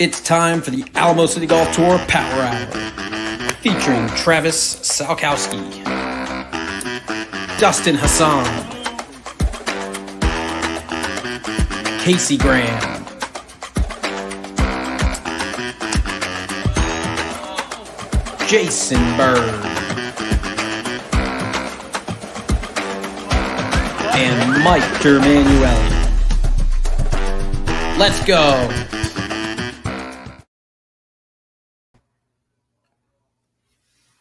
It's time for the Alamo City Golf Tour Power Hour, featuring Travis Salkowski, Dustin Hassan, Casey Graham, Jason Bird, and Mike DerManuelian. Let's go!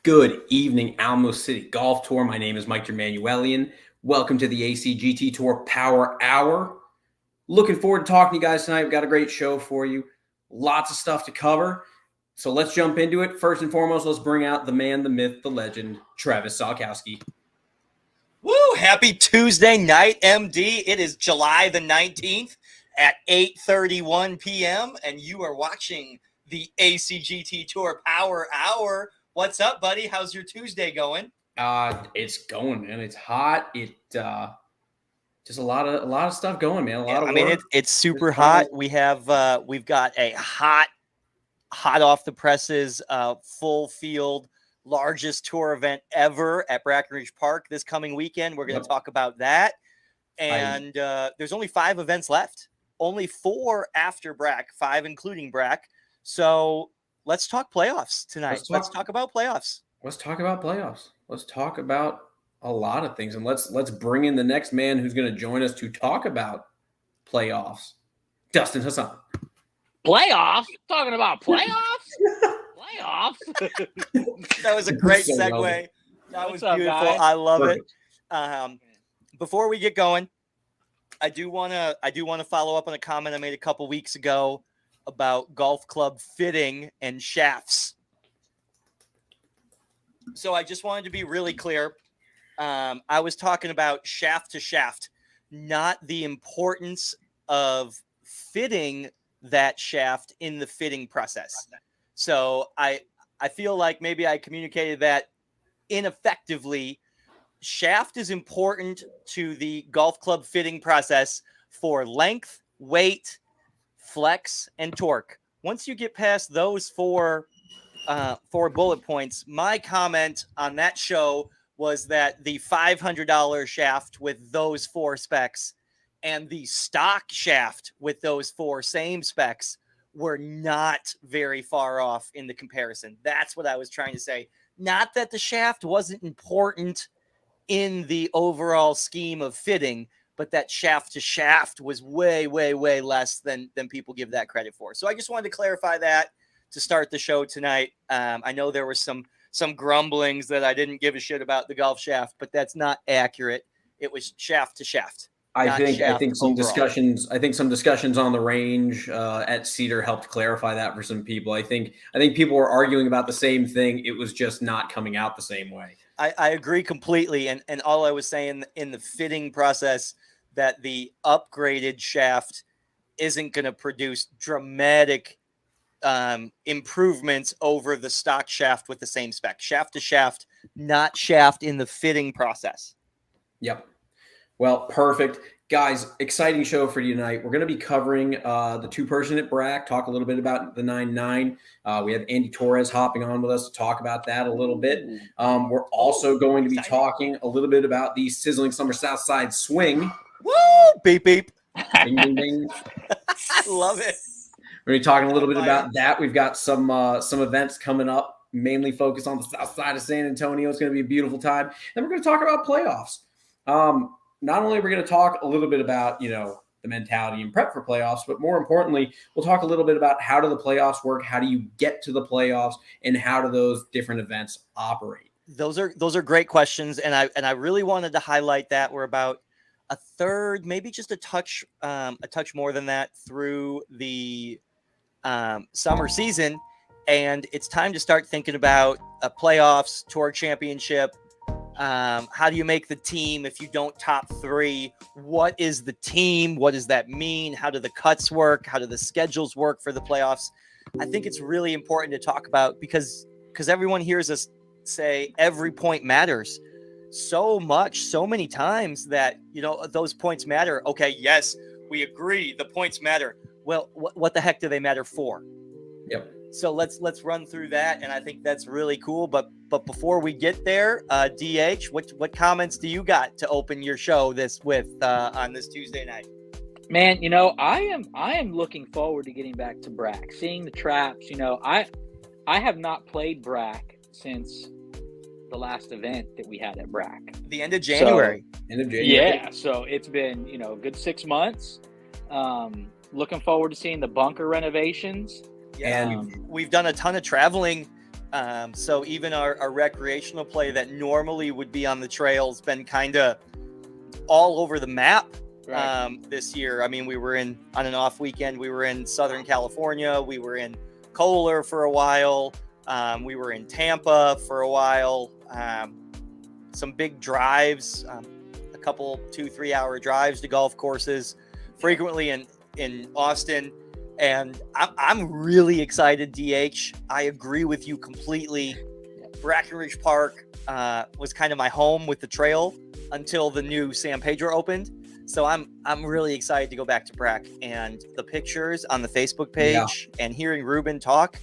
Good evening, Alamo City Golf Tour. My name is Mike DerManuelian. Welcome to the ACGT Tour Power Hour. Looking forward to talking to you guys tonight. We've got a great show for you. Lots of stuff to cover. So let's jump into it. First and foremost, let's bring out the man, the myth, the legend, Travis Salkowski. Woo! Happy Tuesday night, MD. It is July the 19th at 8:31 p.m. and you are watching the ACGT Tour Power Hour. What's up, buddy? How's your Tuesday going? It's going, man. It's hot. Just a lot of stuff going, man. It's super hot. We've got a hot off the presses, full field, largest tour event ever at Brackenridge Park this coming weekend. We're going to talk about that. And there's only 5 events left. Only 4 after Brack, 5 including Brack. So let's talk playoffs tonight. Let's talk about playoffs. Let's talk about playoffs. Let's talk about a lot of things. And let's bring in the next man who's going to join us to talk about playoffs. Dustin Hassan. Playoffs? Talking about playoffs? Playoffs? That was a great segue. That was beautiful. Guys? I love it. Before we get going, I do want to follow up on a comment I made a couple weeks ago about golf club fitting and shafts. So I just wanted to be really clear. I was talking about shaft to shaft, not the importance of fitting that shaft in the fitting process. So I feel like maybe I communicated that ineffectively. Shaft is important to the golf club fitting process for length, weight, flex, and torque. Once you get past those four bullet points, my comment on that show was that the $500 shaft with those 4 specs and the stock shaft with those 4 same specs were not very far off in the comparison. That's what I was trying to say. Not that the shaft wasn't important in the overall scheme of fitting, but that shaft to shaft was way, way, way less than people give that credit for. So I just wanted to clarify that to start the show tonight. I know there was some grumblings that I didn't give a shit about the golf shaft, but that's not accurate. It was shaft to shaft. I think some discussions on the range at Cedar helped clarify that for some people. I think people were arguing about the same thing. It was just not coming out the same way. I agree completely. And all I was saying in the fitting process that the upgraded shaft isn't going to produce dramatic improvements over the stock shaft with the same spec. Shaft to shaft, not shaft in the fitting process. Yep. Well, perfect. Guys, exciting show for you tonight. We're going to be covering the 2-person at Brack, talk a little bit about the 9-9. We have Andy Torres hopping on with us to talk about that a little bit. We're also going to be talking a little bit about the sizzling summer Southside swing. Woo! Beep, beep. Ding, ding, ding. I love it. We're going to be talking a little bit about that. We've got some events coming up, mainly focused on the south side of San Antonio. It's going to be a beautiful time. And we're going to talk about playoffs. Not only are we going to talk a little bit about, the mentality and prep for playoffs, but more importantly, we'll talk a little bit about how do the playoffs work, how do you get to the playoffs, and how do those different events operate? Those are great questions, and I really wanted to highlight that we're about a third, maybe just a touch more than that through the summer season, and it's time to start thinking about playoffs, tour championship. How do you make the team if you don't top 3? What is the team? What does that mean? How do the cuts work? How do the schedules work for the playoffs? I think it's really important to talk about because everyone hears us say every point matters so much, so many times that, those points matter. Okay, yes, we agree. The points matter. Well, what the heck do they matter for? Yep. So let's run through that, and I think that's really cool. But before we get there, DH, what comments do you got to open your show on this Tuesday night? Man, I am looking forward to getting back to Brack, seeing the traps. I have not played Brack since the last event that we had at Brack. The end of January. Yeah, so it's been, a good 6 months. Looking forward to seeing the bunker renovations. Yeah, And we've done a ton of traveling. So even our recreational play that normally would be on the trails been kind of all over the map this year. I mean, we were on an off weekend. We were in Southern California. We were in Kohler for a while. We were in Tampa for a while. Some big drives, a couple 2-3 hour drives to golf courses, frequently in Austin. And I'm really excited, DH. I agree with you completely. Brackenridge Park was kind of my home with the trail until the new San Pedro opened. So I'm really excited to go back to Brack, and the pictures on the Facebook page and hearing Ruben talk.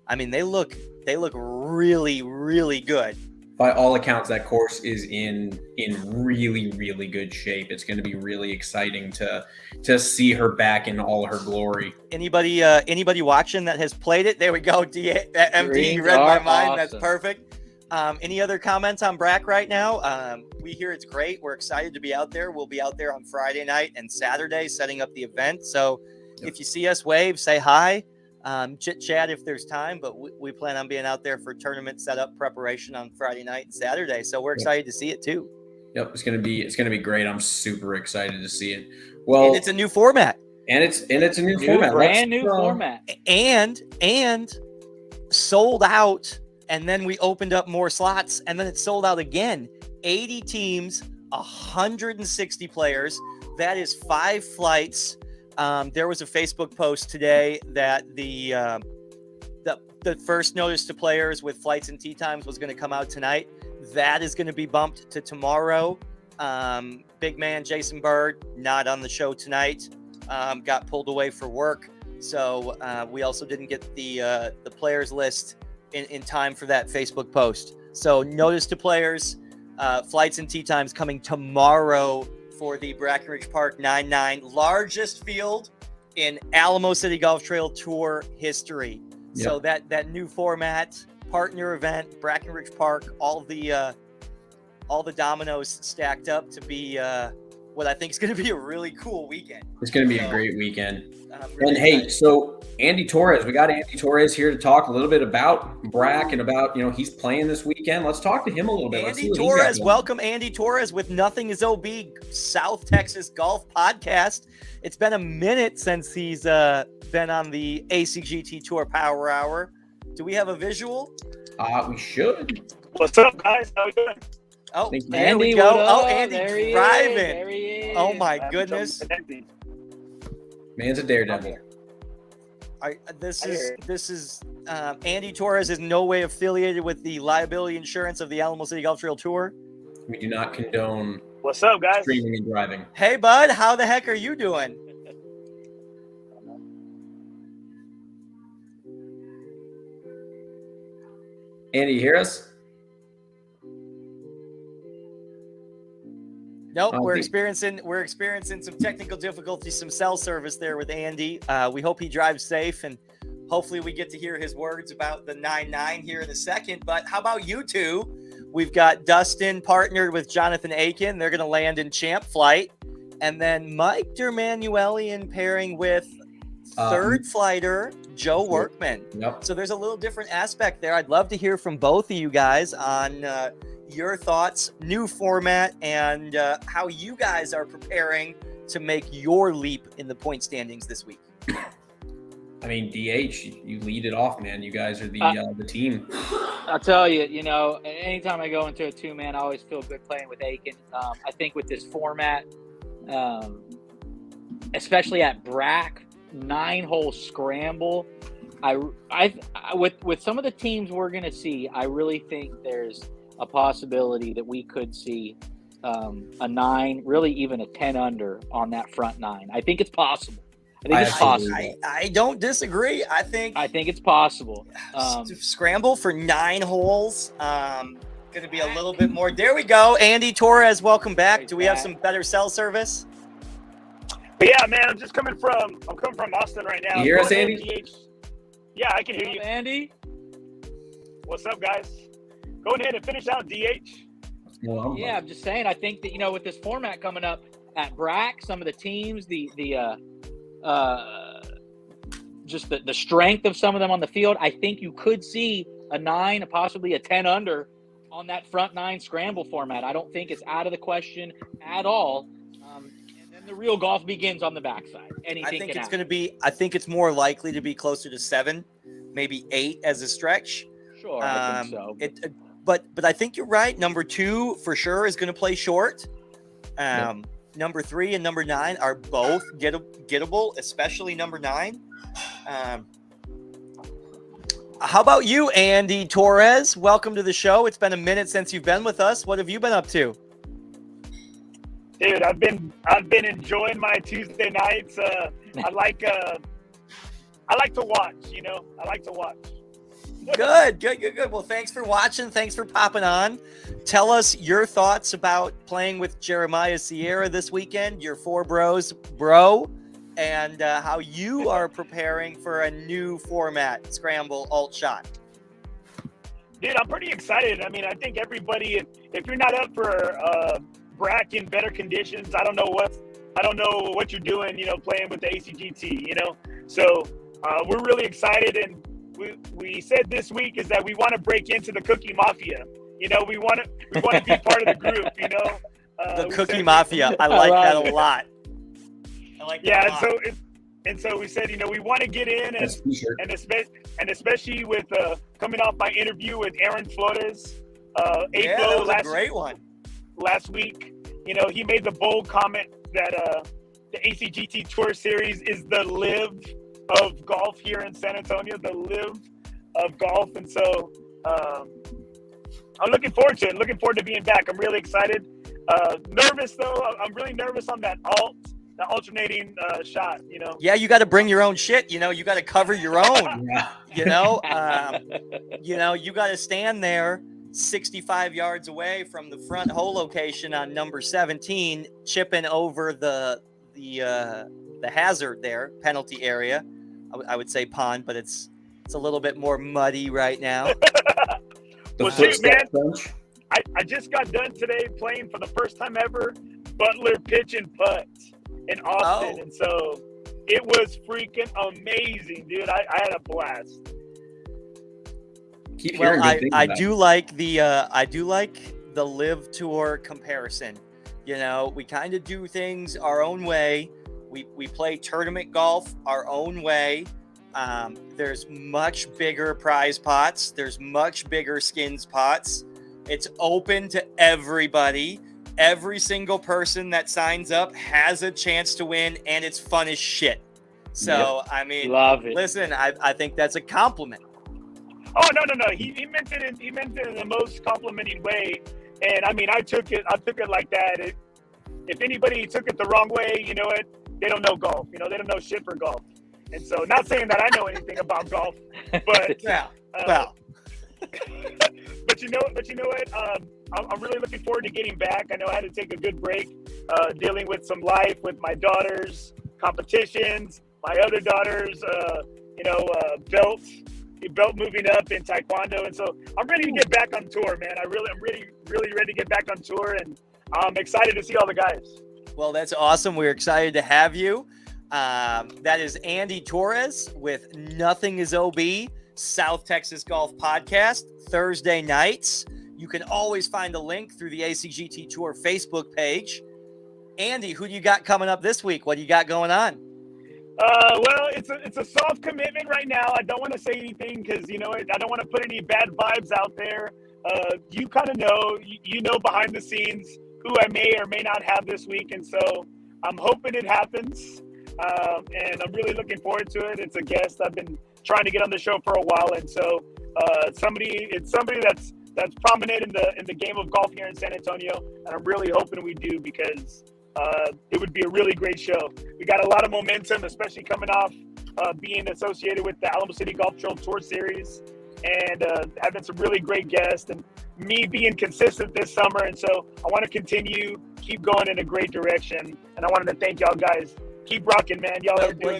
I mean, they look really, really good. By all accounts, that course is in really, really good shape. It's going to be really exciting to see her back in all her glory. Anybody watching that has played it? There we go. MD, you read my mind. Awesome. That's perfect. Any other comments on Brack right now? We hear it's great. We're excited to be out there. We'll be out there on Friday night and Saturday setting up the event. So if you see us, wave, say hi. Chit chat if there's time, but we plan on being out there for tournament setup preparation on Friday night and Saturday. So we're excited to see it too. Yep, it's gonna be great. I'm super excited to see it. Well, and it's a new format. And it's a new format, brand new format, and sold out. And then we opened up more slots, and then it sold out again. 80 teams, 160 players. That is 5 flights. There was a Facebook post today that the first notice to players with flights and tee times was going to come out tonight. That is going to be bumped to tomorrow. Big man Jason Bird, not on the show tonight, got pulled away for work. So we also didn't get the players list in time for that Facebook post. So notice to players, flights and tee times coming tomorrow for the Brackenridge Park 9-9, largest field in Alamo City Golf Trail Tour history. Yep. So that new format, partner event, Brackenridge Park, all the dominoes stacked up to be what I think is going to be a really cool weekend. It's going to be a great weekend. Really and hey, so Andy Torres, we got Andy Torres here to talk a little bit about Brack and about, he's playing this weekend. Let's talk to him a little bit. Andy Torres, welcome Andy Torres with NothingisOB South Texas Golf Podcast. It's been a minute since he's been on the ACGT Tour Power Hour. Do we have a visual? We should. What's up, guys? How you doing? Oh, Andy, there we go. Oh, Andy Andy driving. There he is. Oh my goodness. Man's a daredevil. This is Andy Torres is in no way affiliated with the liability insurance of the Alamo City Golf Trail Tour. We do not condone What's up, guys? streaming and driving. Hey, bud, how the heck are you doing? Andy, you hear us? Nope, we're experiencing some technical difficulties, some cell service there with Andy. We hope he drives safe, and hopefully we get to hear his words about the 9-9 here in a second. But how about you two? We've got Dustin partnered with Jonathan Aiken. They're going to land in Champ Flight. And then Mike DerManuelian pairing with third flighter Joe Workman. Yep. So there's a little different aspect there. I'd love to hear from both of you guys on your thoughts, new format, and how you guys are preparing to make your leap in the point standings this week. I mean, DH, you lead it off, man. You guys are the team. I'll tell you, anytime I go into a 2-man, I always feel good playing with Aiken. I think with this format, especially at Brack, 9-hole scramble, with some of the teams we're going to see, I really think there's a possibility that we could see a 9, really even a 10 under on that front 9. I think it's possible. I think it's possible. I don't disagree. I think it's possible. Scramble for 9 holes. Going to be a little bit more. There we go. Andy Torres, welcome back. Do we have some better cell service? But yeah, man, I'm coming from Austin right now. You hear us, Andy? Yeah, I can hear you. Andy? What's up, guys? Go ahead and finish out DH. Yeah, I'm just saying. I think that with this format coming up at Brack, some of the teams, just the strength of some of them on the field, I think you could see a 9, possibly a 10 under on that front 9 scramble format. I don't think it's out of the question at all. And then the real golf begins on the backside. Anything I think can it's happen. going to be. I think it's more likely to be closer to 7, maybe 8 as a stretch. Sure, I think so. But I think you're right. Number 2 for sure is going to play short. Number 3 and number 9 are both gettable, especially number 9. How about you, Andy Torres? Welcome to the show. It's been a minute since you've been with us. What have you been up to? Dude, I've been enjoying my Tuesday nights. I like to watch. I like to watch. Good. Well, thanks for watching. Thanks for popping on. Tell us your thoughts about playing with Jeremiah Sierra this weekend, your 4 bros, bro, and how you are preparing for a new format, Scramble Alt Shot. Dude, I'm pretty excited. I mean, I think everybody, if you're not up for Brack in better conditions, I don't know what you're doing, playing with the ACGT, So we're really excited, and we said this week is that we want to break into the Cookie Mafia. We want to be part of the group. The Cookie Mafia. I like that a lot. I like that a lot. So we said, we want to get in, and especially with coming off my interview with Aaron Flores, great one last week. He made the bold comment that the ACGT Tour Series is the live of golf here in San Antonio, the live of golf. And so I'm looking forward to it. Looking forward to being back. I'm really excited. Nervous, though. I'm really nervous on the alternating shot, Yeah, you got to bring your own shit. You got to cover your own. You got to stand there 65 yards away from the front hole location on number 17, chipping over the hazard there, penalty area. I would say pond, but it's a little bit more muddy right now. Well, shoot, man, I just got done today playing for the first time ever Butler pitch and putt in Austin, and so it was freaking amazing, dude. I had a blast. I do like the Live Tour comparison. We kind of do things our own way. We play tournament golf our own way. There's much bigger prize pots. There's much bigger skins pots. It's open to everybody. Every single person that signs up has a chance to win, and it's fun as shit. So, I mean, love it. Listen, I think that's a compliment. Oh, no. He meant it in the most complimenting way. And I mean, I took it like that. If anybody took it the wrong way, you know what? They don't know golf. They don't know shit for golf. And so, not saying that I know anything about golf, but yeah. But you know what? I'm really looking forward to getting back. I know I had to take a good break, dealing with some life with my daughters, competitions, my other daughters, belt moving up in Taekwondo, and so I'm ready to get back on tour, man. I'm really ready to get back on tour, and I'm excited to see all the guys. Well, that's awesome. We're excited to have you. That is Andy Torres with NothingisOB, South Texas Golf Podcast, Thursday nights. You can always find a link through the ACGT Tour Facebook page. Andy, who do you got coming up this week? What do you got going on? Well, it's a soft commitment right now. I don't want to say anything because, I don't want to put any bad vibes out there. You kind of know, behind the scenes who I may or may not have this week. And so I'm hoping it happens. And I'm really looking forward to it. It's a guest I've been trying to get on the show for a while. And so it's somebody that's prominent in the game of golf here in San Antonio. And I'm really hoping we do because it would be a really great show. We got a lot of momentum, especially coming off being associated with the Alamo City Golf Trail Tour Series and having some really great guests and me being consistent this summer. And so I want to keep going in a great direction. And I wanted to thank y'all guys. Keep rocking, man. Y'all are doing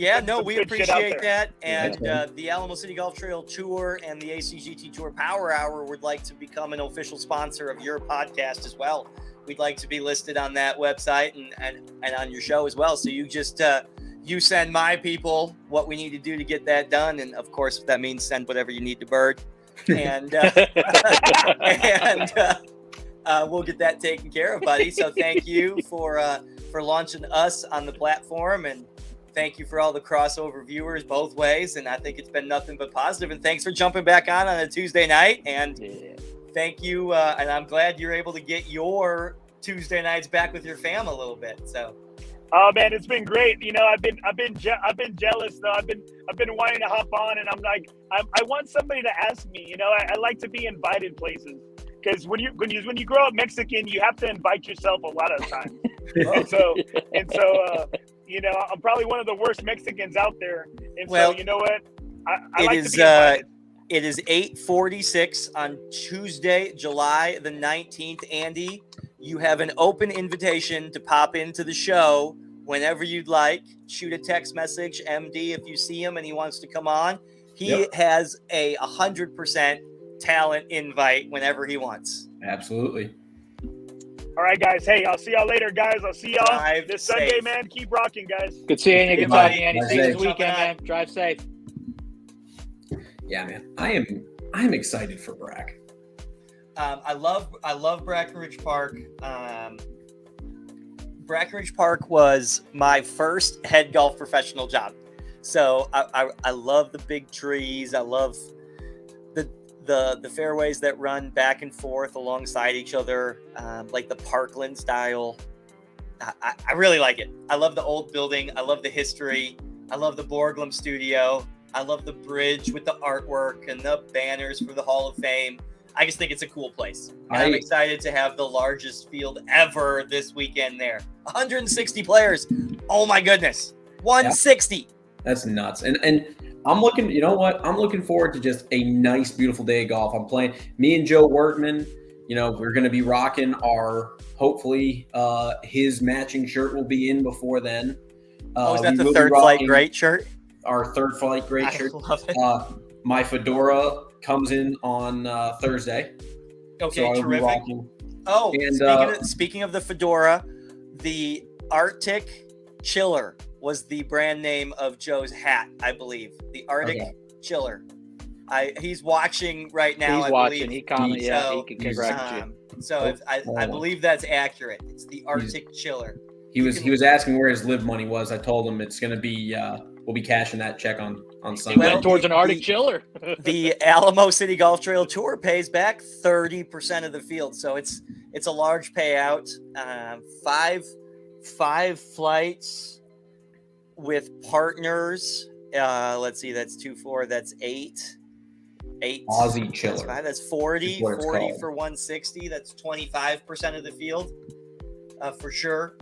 we good shit out appreciate there. that. And the Alamo City Golf Trail Tour and the ACGT Tour Power Hour would like to become an official sponsor of your podcast as well. We'd like to be listed on that website and on your show as well. So you just you send my people what we need to do to get that done. And of course, that means send whatever you need to Bird. And we'll get that taken care of, buddy. So thank you for launching us on the platform, and thank you for all the crossover viewers both ways. And I think it's been nothing but positive. And thanks for jumping back on a Tuesday night. And thank you. And I'm glad you're able to get your Tuesday nights back with your fam a little bit. So. Oh man, it's been great. You know, I've been jealous though. I've been wanting to hop on, and I'm like, I want somebody to ask me. You know, I like to be invited places because when you grow up Mexican, you have to invite yourself a lot of times. and so you know, I'm probably one of the worst Mexicans out there. And so you know what? I like to be invited. It is 8:46 on Tuesday, July the 19th. Andy, you have an open invitation to pop into the show whenever you'd like. Shoot a text message, MD, if you see him and he wants to come on. He has a 100% talent invite whenever he wants. Absolutely. All right, guys. Hey, I'll see y'all later, guys. I'll see y'all Drive this safe. Sunday, man. Keep rocking, guys. Good seeing you. Good Bye. talking, Andy. Bye. See you this Safe. weekend, man. Drive safe. Yeah, man. I am excited for Brack. I love Brackenridge Park. Brackenridge Park was my first head golf professional job. So I love the big trees. I love the fairways that run back and forth alongside each other, like the Parkland style. I really like it. I love the old building. I love the history. I love the Borglum studio. I love the bridge with the artwork and the banners for the Hall of Fame. I just think it's a cool place. And I'm excited to have the largest field ever this weekend there. 160 players. Oh my goodness. 160. Yeah. That's nuts. And I'm looking, you know what? I'm looking forward to just a nice, beautiful day of golf. I'm playing, me and Joe Workman, you know, we're going to be rocking our, hopefully his matching shirt will be in before then. Is that the Third Flight Great shirt? Our Third Flight Great shirt. I love it. My fedora comes in on Thursday. Okay, so terrific. Oh, and, speaking of the fedora, the Arctic Chiller was the brand name of Joe's hat, I believe. The Arctic Chiller. He's watching right now. He's watching. He commented. Yeah, he can correct you. So I believe that's accurate. It's the Arctic Chiller. He was asking where his live money was. I told him it's going to be we'll be cashing that check on Sunday. Went towards an Arctic Chiller. The Alamo City Golf Trail Tour pays back 30% of the field, so it's a large payout. Five flights with partners. Let's see, that's 2-4. That's 8. Aussie Chiller. That's 40 for 160. That's 25% of the field, for sure.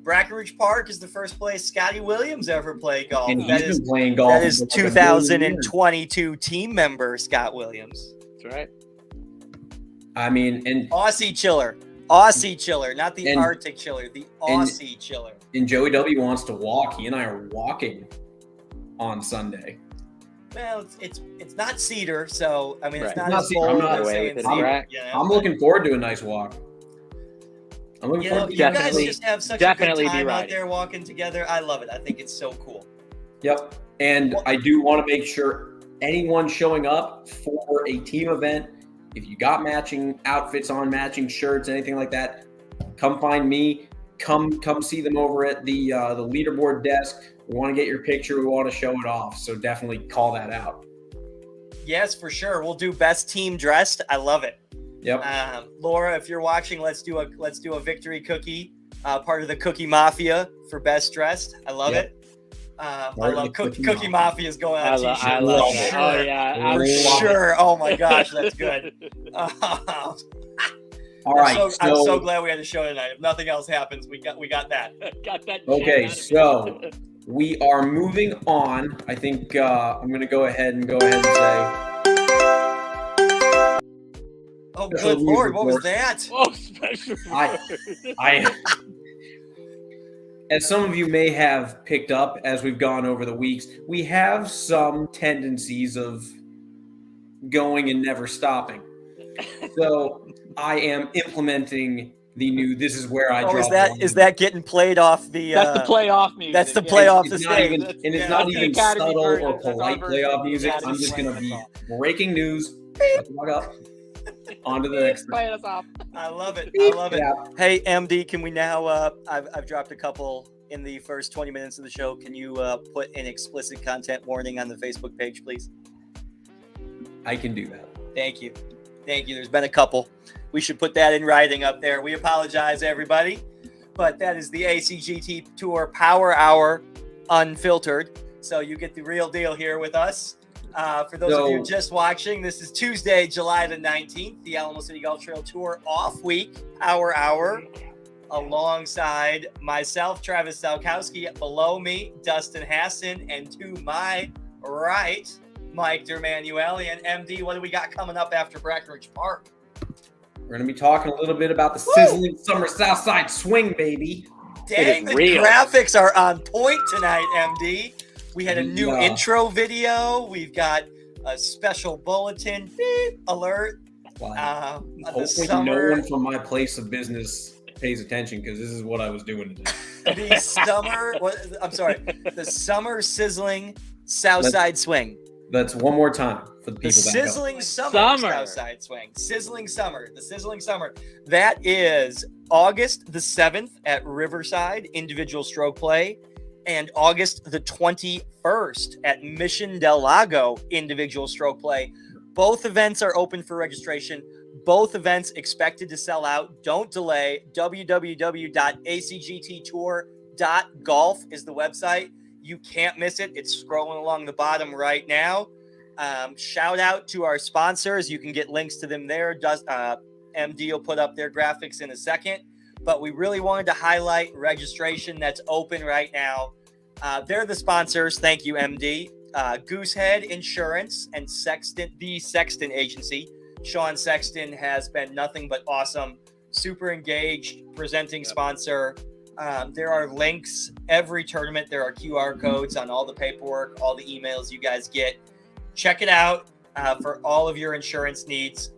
Brackenridge Park is the first place Scotty Williams ever played golf. And he's been playing golf. That is 2022 team member Scott Williams. That's right. I mean, and Aussie Chiller, not the Arctic Chiller, the Aussie Chiller. And Joey W wants to walk. He and I are walking on Sunday. Well, it's not Cedar, so I mean, it's not as bold as saying Cedar. I'm looking forward to a nice walk. You guys just have such a good time out there walking together. I love it. I think it's so cool. Yep. And I do want to make sure anyone showing up for a team event, if you got matching outfits on, matching shirts, anything like that, come find me. Come see them over at the leaderboard desk. We want to get your picture. We want to show it off. So definitely call that out. Yes, for sure. We'll do best team dressed. I love it. Yep. Laura, if you're watching, let's do a victory cookie, part of the Cookie Mafia for best dressed. I love it. I love Cookie Mafia is going on a t-shirt. I love it. Oh yeah, for sure. Oh my gosh, that's good. All right. I'm so glad we had a show tonight. If nothing else happens, we got that. Got that. Okay, shit so out of it. we are moving on. I think I'm going to go ahead and say. Oh, Special good news Lord, what was report. that? Oh, special. I as some of you may have picked up as we've gone over the weeks, we have some tendencies of going and never stopping. So I am implementing the new "This is where I draw." Is that getting played off the? That's the playoff music. That's the playoff the It's not stage. even, and it's Yeah, not that's the even Academy subtle version. or That's our polite version playoff of the music. Academy I'm just going to be version. breaking news. Let's log up. On to the next. Playing us off. I love it. I love it. Yeah. Hey, MD, can we now? I've dropped a couple in the first 20 minutes of the show. Can you put an explicit content warning on the Facebook page, please? I can do that. Thank you. There's been a couple. We should put that in writing up there. We apologize, everybody, but that is the ACGT Tour Power Hour Unfiltered. So you get the real deal here with us. For those of you just watching, this is Tuesday, July the 19th, the Alamo City Golf Trail Tour off week, Power Hour, alongside myself, Travis Salkowski, below me, Dustin Hassan, and to my right, Mike DerManuelian. MD, what do we got coming up after Brackenridge Park? We're going to be talking a little bit about the sizzling summer Southside swing, baby. Dang, the real. graphics are on point tonight, MD. We had a new Yeah. intro video. We've got a special bulletin beep alert. Wow. The Hopefully summer, no one from my place of business pays attention because this is what I was doing today. the summer sizzling Southside swing. That's one more time for the The people that sizzling summer Southside swing. Sizzling summer. The sizzling summer. That is August the 7th at Riverside individual stroke play, and August the 21st at Mission del Lago individual stroke play. Both events are open for registration. Both events expected to sell out. Don't delay. www.acgttour.golf is the website. You can't miss it. It's scrolling along the bottom right now. Shout out to our sponsors. You can get links to them there. MD will put up their graphics in a second. But we really wanted to highlight registration that's open right now. They're the sponsors. Thank you, MD. Goosehead Insurance and the Sexton Agency. Sean Sexton has been nothing but awesome. Super engaged, presenting sponsor. There are links every tournament. There are QR codes on all the paperwork, all the emails you guys get. Check it out for all of your insurance needs.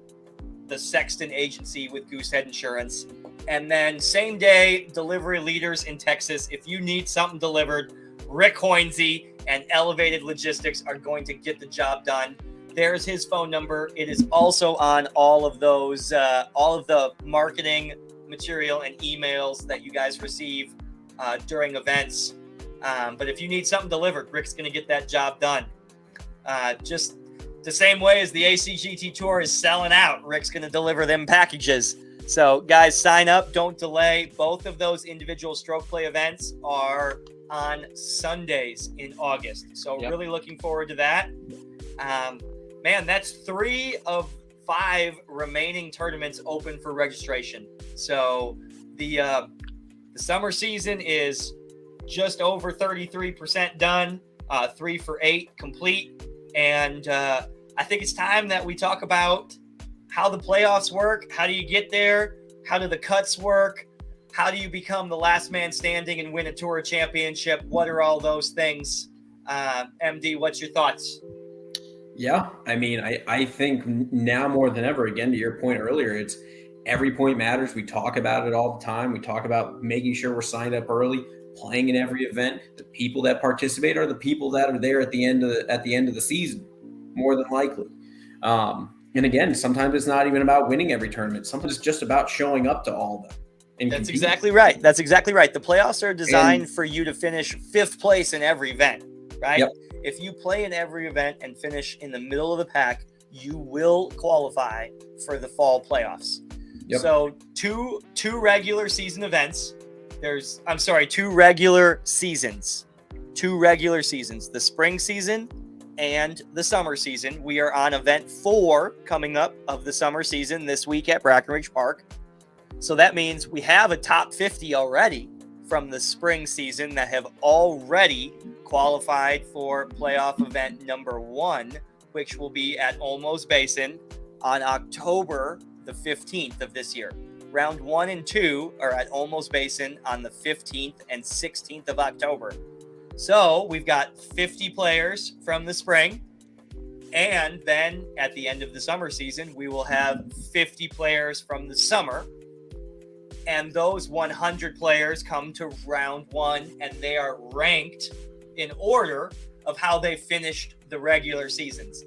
The Sexton Agency with Goosehead Insurance. And then same day delivery leaders in Texas. If you need something delivered, Rick Hoinsey and Elevated Logistics are going to get the job done. There's his phone number. It is also on all of those, all of the marketing material and emails that you guys receive during events. But if you need something delivered, Rick's going to get that job done. Just the same way as the ACGT Tour is selling out, Rick's going to deliver them packages. So guys, sign up. Don't delay. Both of those individual stroke play events are on Sundays in August. So really looking forward to that. Man, that's 3 of 5 remaining tournaments open for registration. So the summer season is just over 33% done, 3 for 8 complete. And I think it's time that we talk about how the playoffs work. How do you get there? How do the cuts work? How do you become the last man standing and win a tour championship? What are all those things? MD, what's your thoughts? Yeah, I mean, I think now more than ever, again, to your point earlier, it's every point matters. We talk about it all the time. We talk about making sure we're signed up early, playing in every event. The people that participate are the people that are there at the end of the season, more than likely. And again, sometimes it's not even about winning every tournament. Sometimes it's just about showing up to all of them. That's exactly right. The playoffs are designed for you to finish 5th place in every event, right? Yep. If you play in every event and finish in the middle of the pack, you will qualify for the fall playoffs. Yep. So two regular season events. 2 regular seasons. 2 regular seasons. The spring season and the summer season. We are on event 4 coming up of the summer season this week at Brackenridge Park. So that means we have a top 50 already from the spring season that have already qualified for playoff event number 1, which will be at Olmos Basin on October the 15th of this year. Round 1 and 2 are at Olmos Basin on the 15th and 16th of October. So we've got 50 players from the spring. And then at the end of the summer season, we will have 50 players from the summer. And those 100 players come to round 1, and they are ranked in order of how they finished the regular seasons.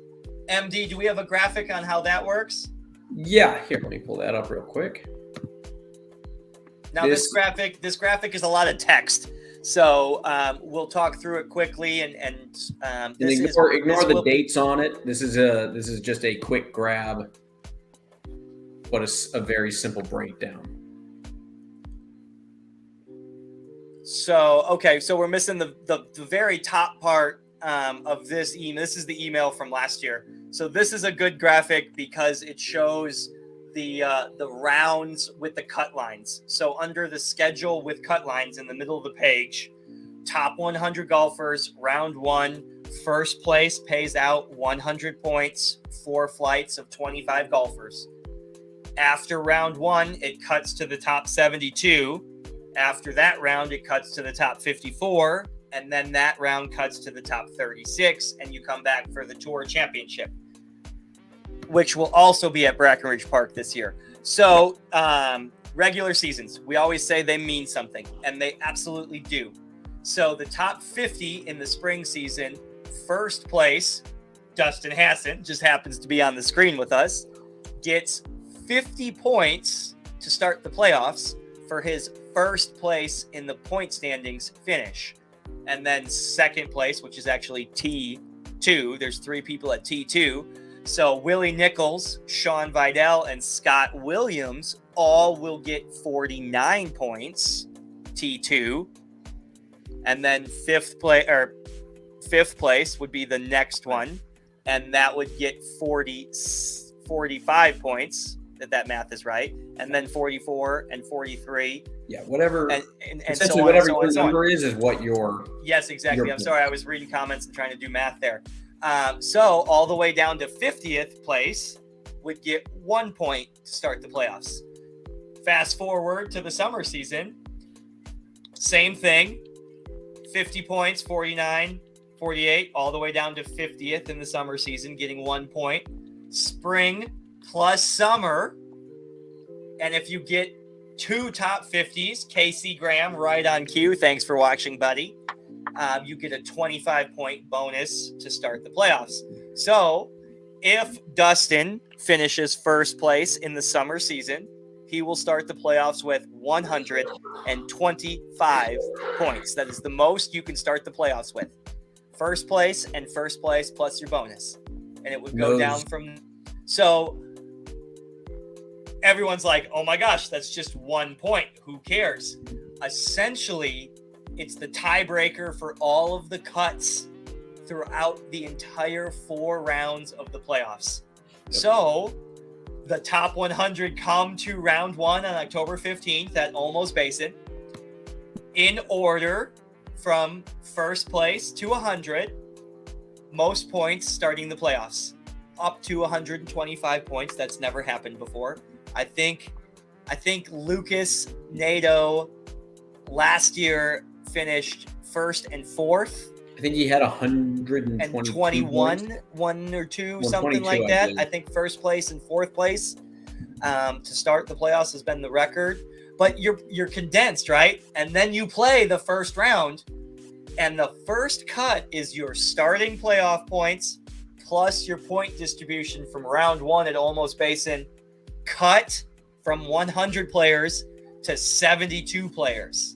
MD, do we have a graphic on how that works? Yeah, here, let me pull that up real quick. Now, this graphic is a lot of text. So we'll talk through it quickly, and ignore the dates on it. This is just a quick grab, but a very simple breakdown. So okay, so we're missing the very top part of this email. This is the email from last year. So this is a good graphic because it shows the rounds with the cut lines. So under the schedule with cut lines in the middle of the page, top 100 golfers, round 1, first place pays out 100 points, 4 flights of 25 golfers. After round 1, it cuts to the top 72. After that round, it cuts to the top 54. And then that round cuts to the top 36. And you come back for the Tour Championship, which will also be at Brackenridge Park this year. So regular seasons, we always say they mean something, and they absolutely do. So the top 50 in the spring season, first place, Dustin Hassan, just happens to be on the screen with us, gets 50 points to start the playoffs for his first place in the point standings finish. And then second place, which is actually T2, there's 3 people at T2. So Willie Nichols, Sean Vidal, and Scott Williams all will get 49 points, T2. And then fifth place would be the next one, and that would get 45 points, if that math is right. And then 44 and 43. Yeah, whatever. And essentially, so on, whatever so on, your so on. number is what your. Yes, exactly. Your I'm sorry, I was reading comments and trying to do math there. So all the way down to 50th place would get 1 point to start the playoffs. Fast forward to the summer season, same thing, 50 points, 49, 48, all the way down to 50th in the summer season, getting 1 point. Spring plus summer, and if you get 2 top 50s, Casey Graham, right on cue, thanks for watching, buddy. You get a 25-point bonus to start the playoffs. So if Dustin finishes first place in the summer season, he will start the playoffs with 125 points. That is the most you can start the playoffs with. First place and first place plus your bonus. And it would go down from... So everyone's like, oh my gosh, that's just 1 point. Who cares? Essentially, it's the tiebreaker for all of the cuts throughout the entire 4 rounds of the playoffs. Yep. So the top 100 come to round 1 on October 15th at Olmos Basin in order from first place to 100, most points starting the playoffs, up to 125 points. That's never happened before. I think Lucas Nato last year finished first and fourth. I think he had 121, 1 or 2, something like that. I think first place and fourth place to start the playoffs has been the record. But you're condensed, right? And then you play the first round, and the first cut is your starting playoff points plus your point distribution from round 1 at Olmos Basin, cut from 100 players to 72 players.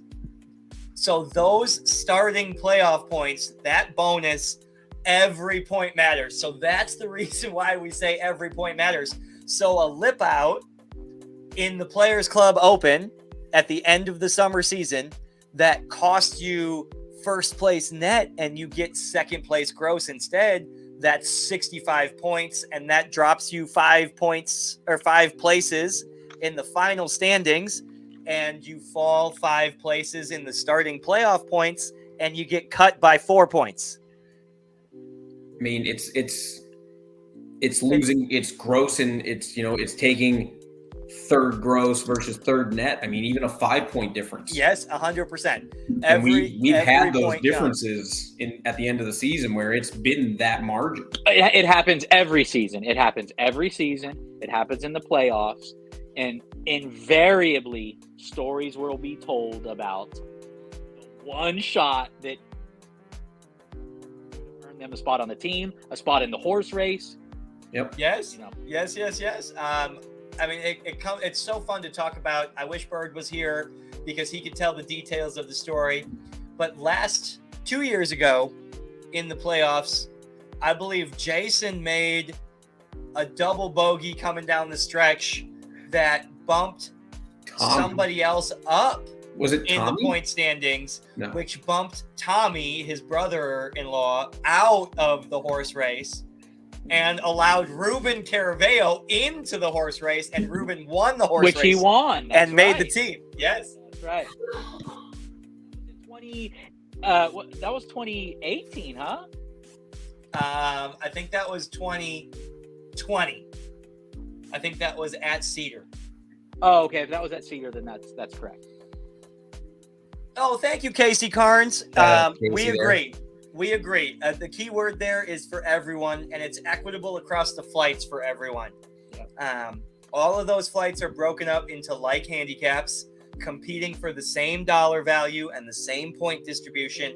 So those starting playoff points, that bonus, every point matters. So that's the reason why we say every point matters. So a lip out in the Players Club Open at the end of the summer season that cost you first place net and you get second place gross instead, that's 65 points, and that drops you 5 points or 5 places in the final standings and you fall 5 places in the starting playoff points and you get cut by 4 points. I mean, it's losing its gross, and it's taking third gross versus third net. I mean, even a 5-point difference. Yes, 100%. And we've had those point differences at the end of the season where it's been that margin. It happens every season. It happens every season. It happens in the playoffs. And invariably, stories will be told about the one shot that earned them a spot on the team, a spot in the horse race. Yep. Yes. Yes. I mean, it's so fun to talk about. I wish Bird was here because he could tell the details of the story. But 2 years ago in the playoffs, I believe Jason made a double bogey coming down the stretch that bumped somebody else up. Was it Tommy? In the point standings, No. which bumped Tommy, his brother-in-law, out of the horse race and allowed Ruben Caraveo into the horse race, and Ruben won the horse race. Which he won. And made the team. Yes. That's right. That was 2018, huh? I think that was 2020. I think that was at Cedar. Oh, okay. If that was at Cedar, then that's correct. Oh, thank you, Casey Carnes. Casey We there. agree. We agree. The key word there is for everyone, and it's equitable across the flights for everyone. All of those flights are broken up into like handicaps, competing for the same dollar value and the same point distribution.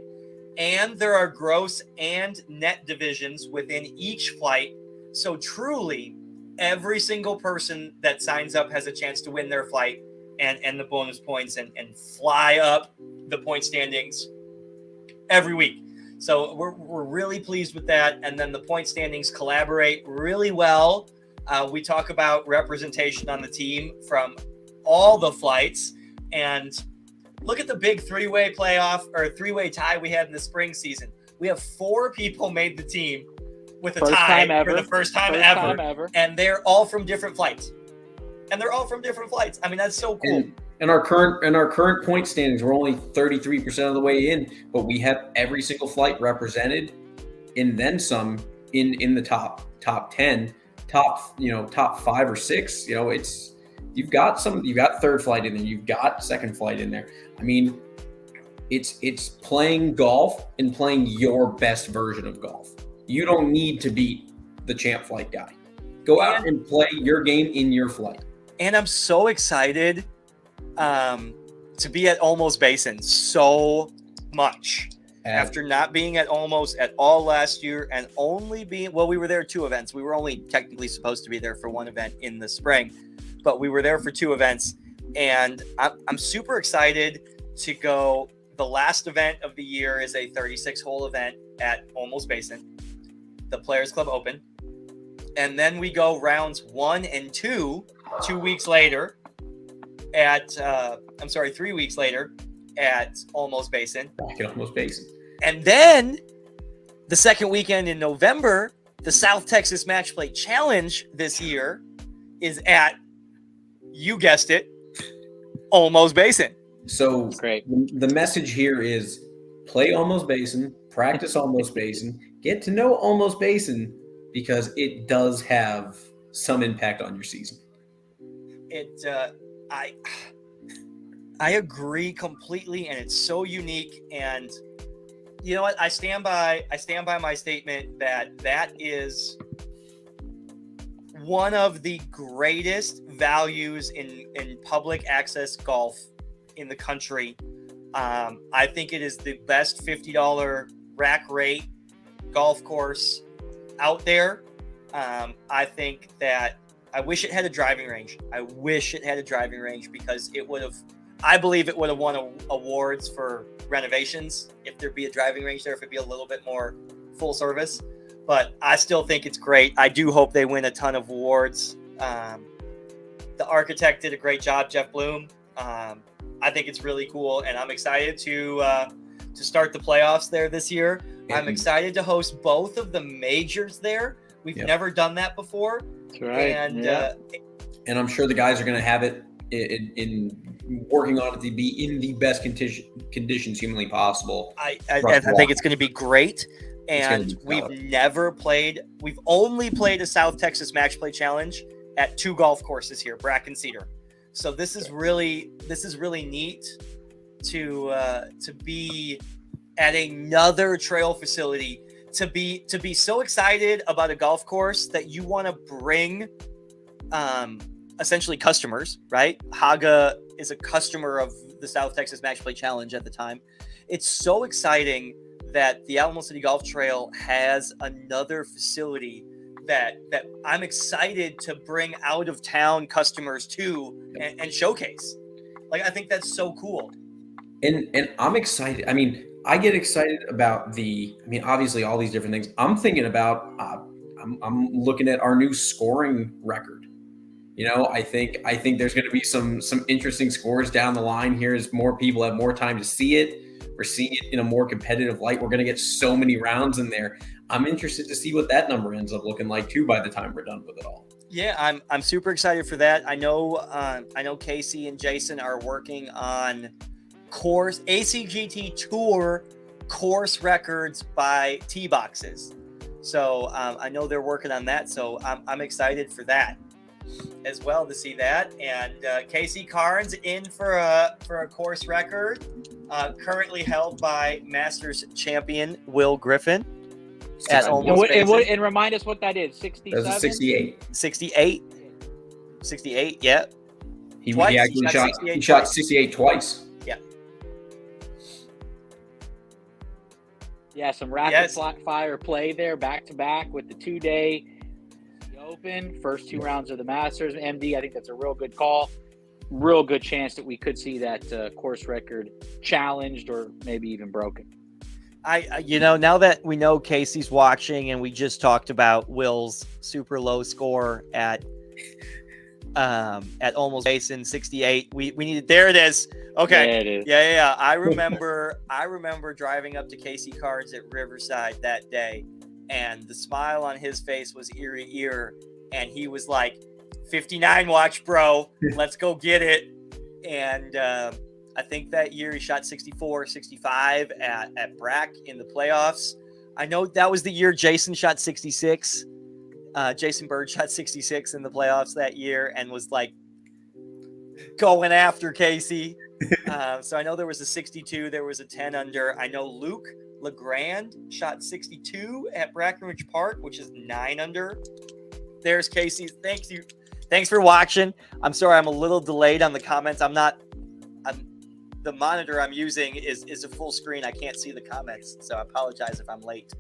And there are gross and net divisions within each flight. So truly, every single person that signs up has a chance to win their flight and the bonus points and fly up the point standings every week. So we're really pleased with that. And then the point standings collaborate really well. We talk about representation on the team from all the flights. And look at the big three-way tie we had in the spring season. We have 4 people made the team with a tie for the first time ever. And they're all from different flights. I mean, that's so cool. And our current point standings, we're only 33% of the way in, but we have every single flight represented, and then some in the top 10, top 5 or 6. You've got third flight in there, you've got second flight in there. I mean, it's playing golf and playing your best version of golf. You don't need to beat the champ flight guy. Go out and play your game in your flight. And I'm so excited to be at Almost Basin so much. After not being at Almost at all last year and only we were there 2 events. We were only technically supposed to be there for 1 event in the spring, but we were there for 2 events. And I'm super excited to go. The last event of the year is a 36-hole event at Almost Basin, the Players Club Open. And then we go rounds 1 and 2 3 weeks later at Almost Basin. Back at Almost Basin. And then the second weekend in November, the South Texas Match Play Challenge this year is at, you guessed it, Almost Basin. So Great. The message here is play Almost Basin, practice Almost Basin, get to know Almost Basin, because it does have some impact on your season. I agree completely, and it's so unique. And you know what? I stand by my statement that is one of the greatest values in public access golf in the country. I think it is the best $50 rack rate golf course out there. I think that I wish it had a driving range. Because I believe it would have won awards for renovations if there'd be a driving range there, if it'd be a little bit more full service. But I still think it's great. I do hope they win a ton of awards. The architect did a great job, Jeff Bloom. I think it's really cool, and I'm excited to start the playoffs there this year. I'm excited to host both of the majors there. We've never done that before. That's right. And and I'm sure the guys are going to have it in working on it to be in the best conditions humanly possible. I think it's going to be great. And we've only played a South Texas Match Play Challenge at 2 golf courses here, Brack and Cedar. So this is really neat to be at another trail facility, to be so excited about a golf course that you want to bring essentially customers, right? Haga is a customer of the South Texas Match Play Challenge at the time. It's so exciting that the Alamo City Golf Trail has another facility that I'm excited to bring out of town customers to and showcase. Like, I think that's so cool. And I'm excited. I mean, I get excited about obviously all these different things. I'm thinking about, I'm looking at our new scoring record. You know, I think there's going to be some interesting scores down the line here as more people have more time to see it. We're seeing it in a more competitive light. We're going to get so many rounds in there. I'm interested to see what that number ends up looking like too by the time we're done with it all. Yeah, I'm super excited for that. I know Casey and Jason are working on course ACGT Tour course records by tee boxes. So I know they're working on that. So I'm excited for that as well, to see that. And Casey Carnes in for a course record, currently held by Masters champion Will Griffin at almost. And remind us what that is. 67? That's a 68. 68. Yeah. He actually shot 68 twice. Yeah. Yeah, some rapid fire play there, back to back with the 2-day Open, first 2 rounds of the Masters. MD, I think that's a real good call. Real good chance that we could see that course record challenged or maybe even broken. Now that we know Casey's watching, and we just talked about Will's super low score at almost Jason 68. We needed, there it is. Okay. There it is. Yeah. I remember driving up to Casey Carnes at Riverside that day, and the smile on his face was ear to ear, and he was like, 59 watch, bro. Let's go get it. And I think that year he shot 64, 65 at Brack in the playoffs. I know that was the year Jason shot 66. Jason Bird shot 66 in the playoffs that year and was like going after Casey. So I know there was a 62. There was a 10 under. I know Luke LeGrand shot 62 at Brackenridge Park, which is 9 under. There's Casey. Thank you. Thanks for watching. I'm sorry I'm a little delayed on the comments. The monitor I'm using is a full screen. I can't see the comments, so I apologize if I'm late.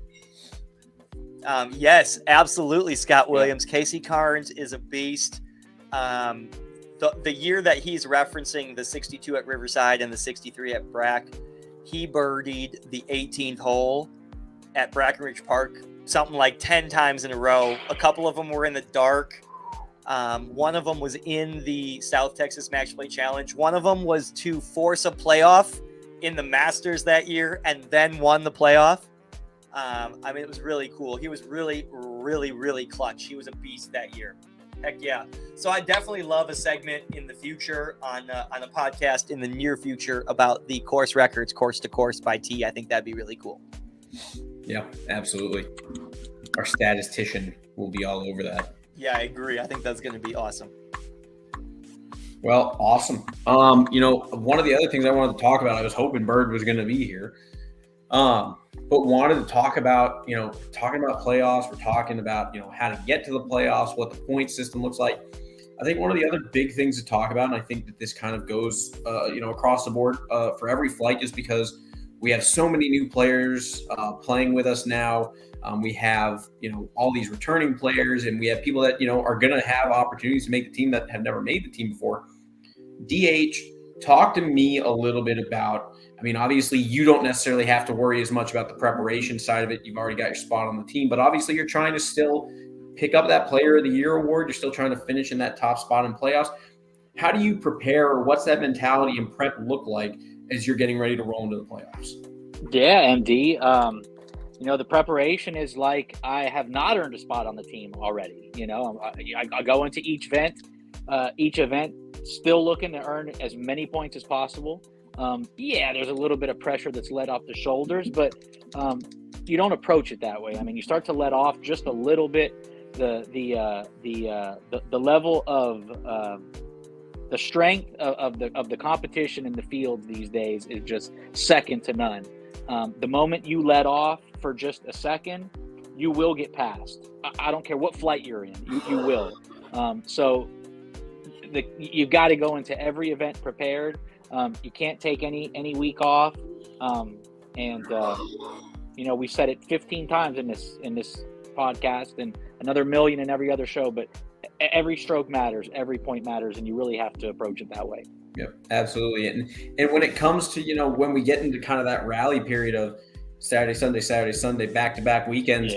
Yes, absolutely, Scott Williams. Casey Carnes is a beast. The year that he's referencing, the 62 at Riverside and the 63 at Brack, he birdied the 18th hole at Brackenridge Park something like 10 times in a row. A couple of them were in the dark. One of them was in the South Texas Match Play Challenge. One of them was to force a playoff in the Masters that year and then won the playoff. It was really cool. He was really, really, really clutch. He was a beast that year. Heck yeah. So I definitely love a segment in the future on a podcast in the near future about the course records, course to course by tee. I think that'd be really cool. Yeah, absolutely. Our statistician will be all over that. Yeah, I agree. I think that's going to be awesome. Well, awesome. One of the other things I wanted to talk about, I was hoping Bird was going to be here, but wanted to talk about, talking about playoffs. We're talking about, how to get to the playoffs, what the point system looks like. I think one of the other big things to talk about, and I think that this kind of goes, across the board for every flight, just because we have so many new players playing with us now. We have, all these returning players, and we have people that, are going to have opportunities to make the team that have never made the team before. DH, talk to me a little bit about, obviously you don't necessarily have to worry as much about the preparation side of it. You've already got your spot on the team, but obviously you're trying to still pick up that Player of the Year award. You're still trying to finish in that top spot in playoffs. How do you prepare? What's that mentality and prep look like as you're getting ready to roll into the playoffs? Yeah, MD. The preparation is like I have not earned a spot on the team already. I go into each event each event still looking to earn as many points as possible. There's a little bit of pressure that's let off the shoulders, but you don't approach it that way. I mean, you start to let off just a little bit. The level of the strength of the competition in the field these days is just second to none. The moment you let off for just a second, you will get passed. I don't care what flight you're in, you will. So you've got to go into every event prepared. You can't take any week off. We've said it 15 times in this podcast and another million in every other show, but every stroke matters, every point matters, and you really have to approach it that way. Yep, absolutely. And when it comes to, when we get into kind of that rally period of Saturday, Sunday, back-to-back weekends,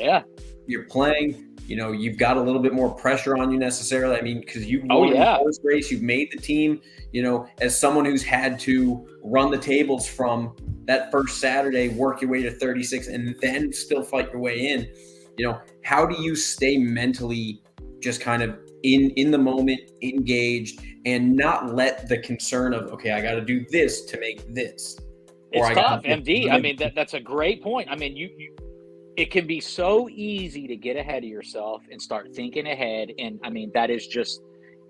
you're playing, you've got a little bit more pressure on you necessarily. I mean, because you've won the first race, you've made the team, as someone who's had to run the tables from that first Saturday, work your way to 36 and then still fight your way in, how do you stay mentally just kind of in the moment, engaged, and not let the concern of, okay, I got to do this to make this. It's tough, MD. I mean, that's a great point. I mean, it can be so easy to get ahead of yourself and start thinking ahead. And I mean, that is just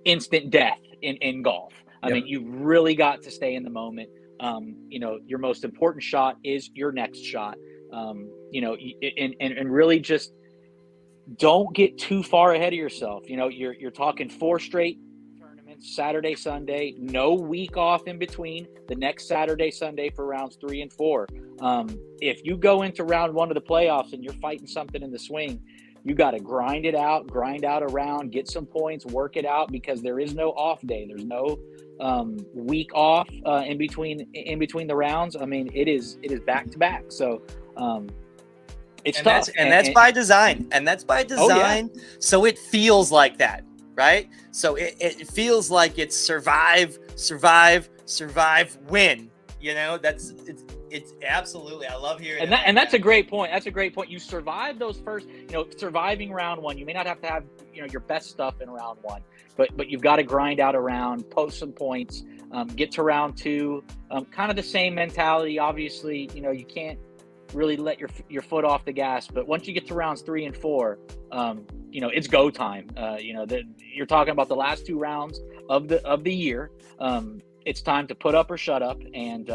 instant death in golf. I mean, you've really got to stay in the moment. Your most important shot is your next shot. And really just don't get too far ahead of yourself. You're talking 4 straight tournaments, Saturday, Sunday, no week off in between, the next Saturday, Sunday for rounds 3 and 4. If you go into round 1 of the playoffs and you're fighting something in the swing, you got to grind out a round, get some points, work it out, because there is no off day. There's no week off in between the rounds. I mean, it is back to back. So, it's tough. That's by design. And that's by design. So it feels like that, right? So it feels like it's survive, win. It's absolutely, I love hearing and that's a great point. That's a great point. You survive those first, surviving round 1. You may not have to have, your best stuff in round 1, but you've got to grind out a round, post some points, get to round 2, kind of the same mentality. Obviously, you can't really let your foot off the gas, but once you get to rounds 3 and 4, it's go time. You're talking about the last 2 rounds of the year. It's time to put up or shut up, and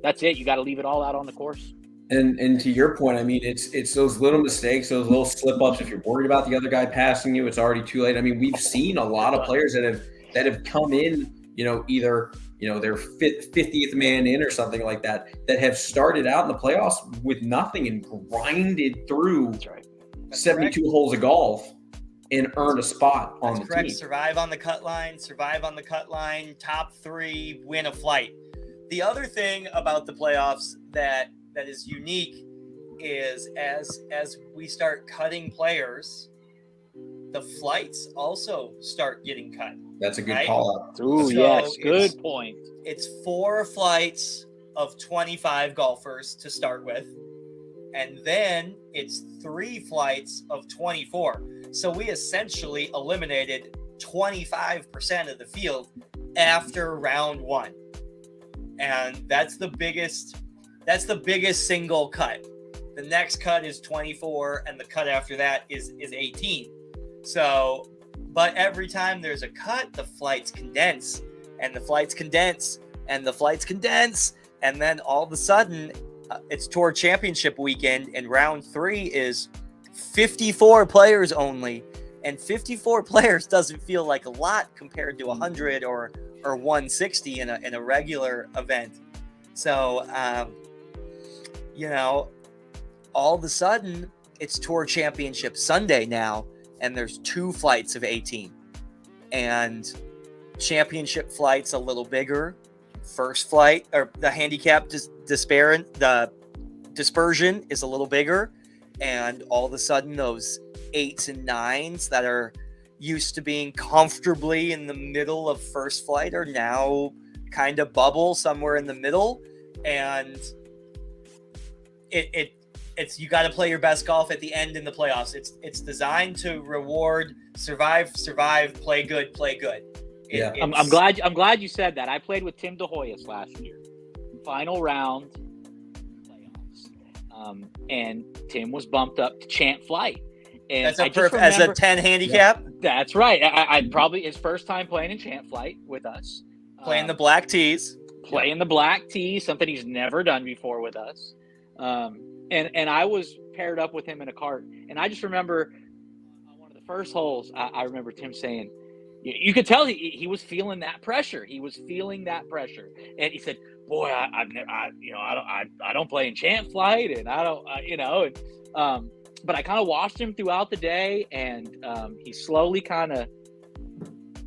that's it. You got to leave it all out on the course. And to your point, I mean, it's those little mistakes, those little slip ups. If you're worried about the other guy passing you, it's already too late. I mean, we've seen a lot of players that have come in, either their 50th man in or something like that have started out in the playoffs with nothing and grinded through 72 holes of golf and earned a spot on the team. Survive on the cut line, top 3, win a flight. The other thing about the playoffs that is unique is as we start cutting players, the flights also start getting cut. That's a good call out. Ooh, yes, good point. It's 4 flights of 25 golfers to start with, and then it's 3 flights of 24. So we essentially eliminated 25% of the field after round 1. And that's the biggest single cut. The next cut is 24, and the cut after that is 18. So, but every time there's a cut, the flights condense, and the flights condense, and the flights condense, and then all of a sudden, it's Tour Championship weekend, and round 3 is 54 players only, and 54 players doesn't feel like a lot compared to 100 or 160 in a regular event. So, all of a sudden, it's Tour Championship Sunday now, and there's 2 flights of 18. And championship flight's a little bigger. First flight, or the handicap dispersion is a little bigger. And all of a sudden, those 8s and 9s that are used to being comfortably in the middle of first flight are now kind of bubble somewhere in the middle. And it it's you got to play your best golf at the end in the playoffs. It's designed to reward survive, play good. I'm glad you said that. I played with Tim DeHoyas last year, final round playoffs, and Tim was bumped up to Champ Flight. And as a 10 handicap. Yeah, that's right. I probably his first time playing in Champ Flight with us, playing the black tees, something he's never done before with us. And I was paired up with him in a cart, and I just remember on one of the first holes, I remember Tim saying, you could tell he was feeling that pressure. He was feeling that pressure, and he said, "Boy, I don't play in Champ Flight, and I don't, but I kind of watched him throughout the day, and he slowly kind of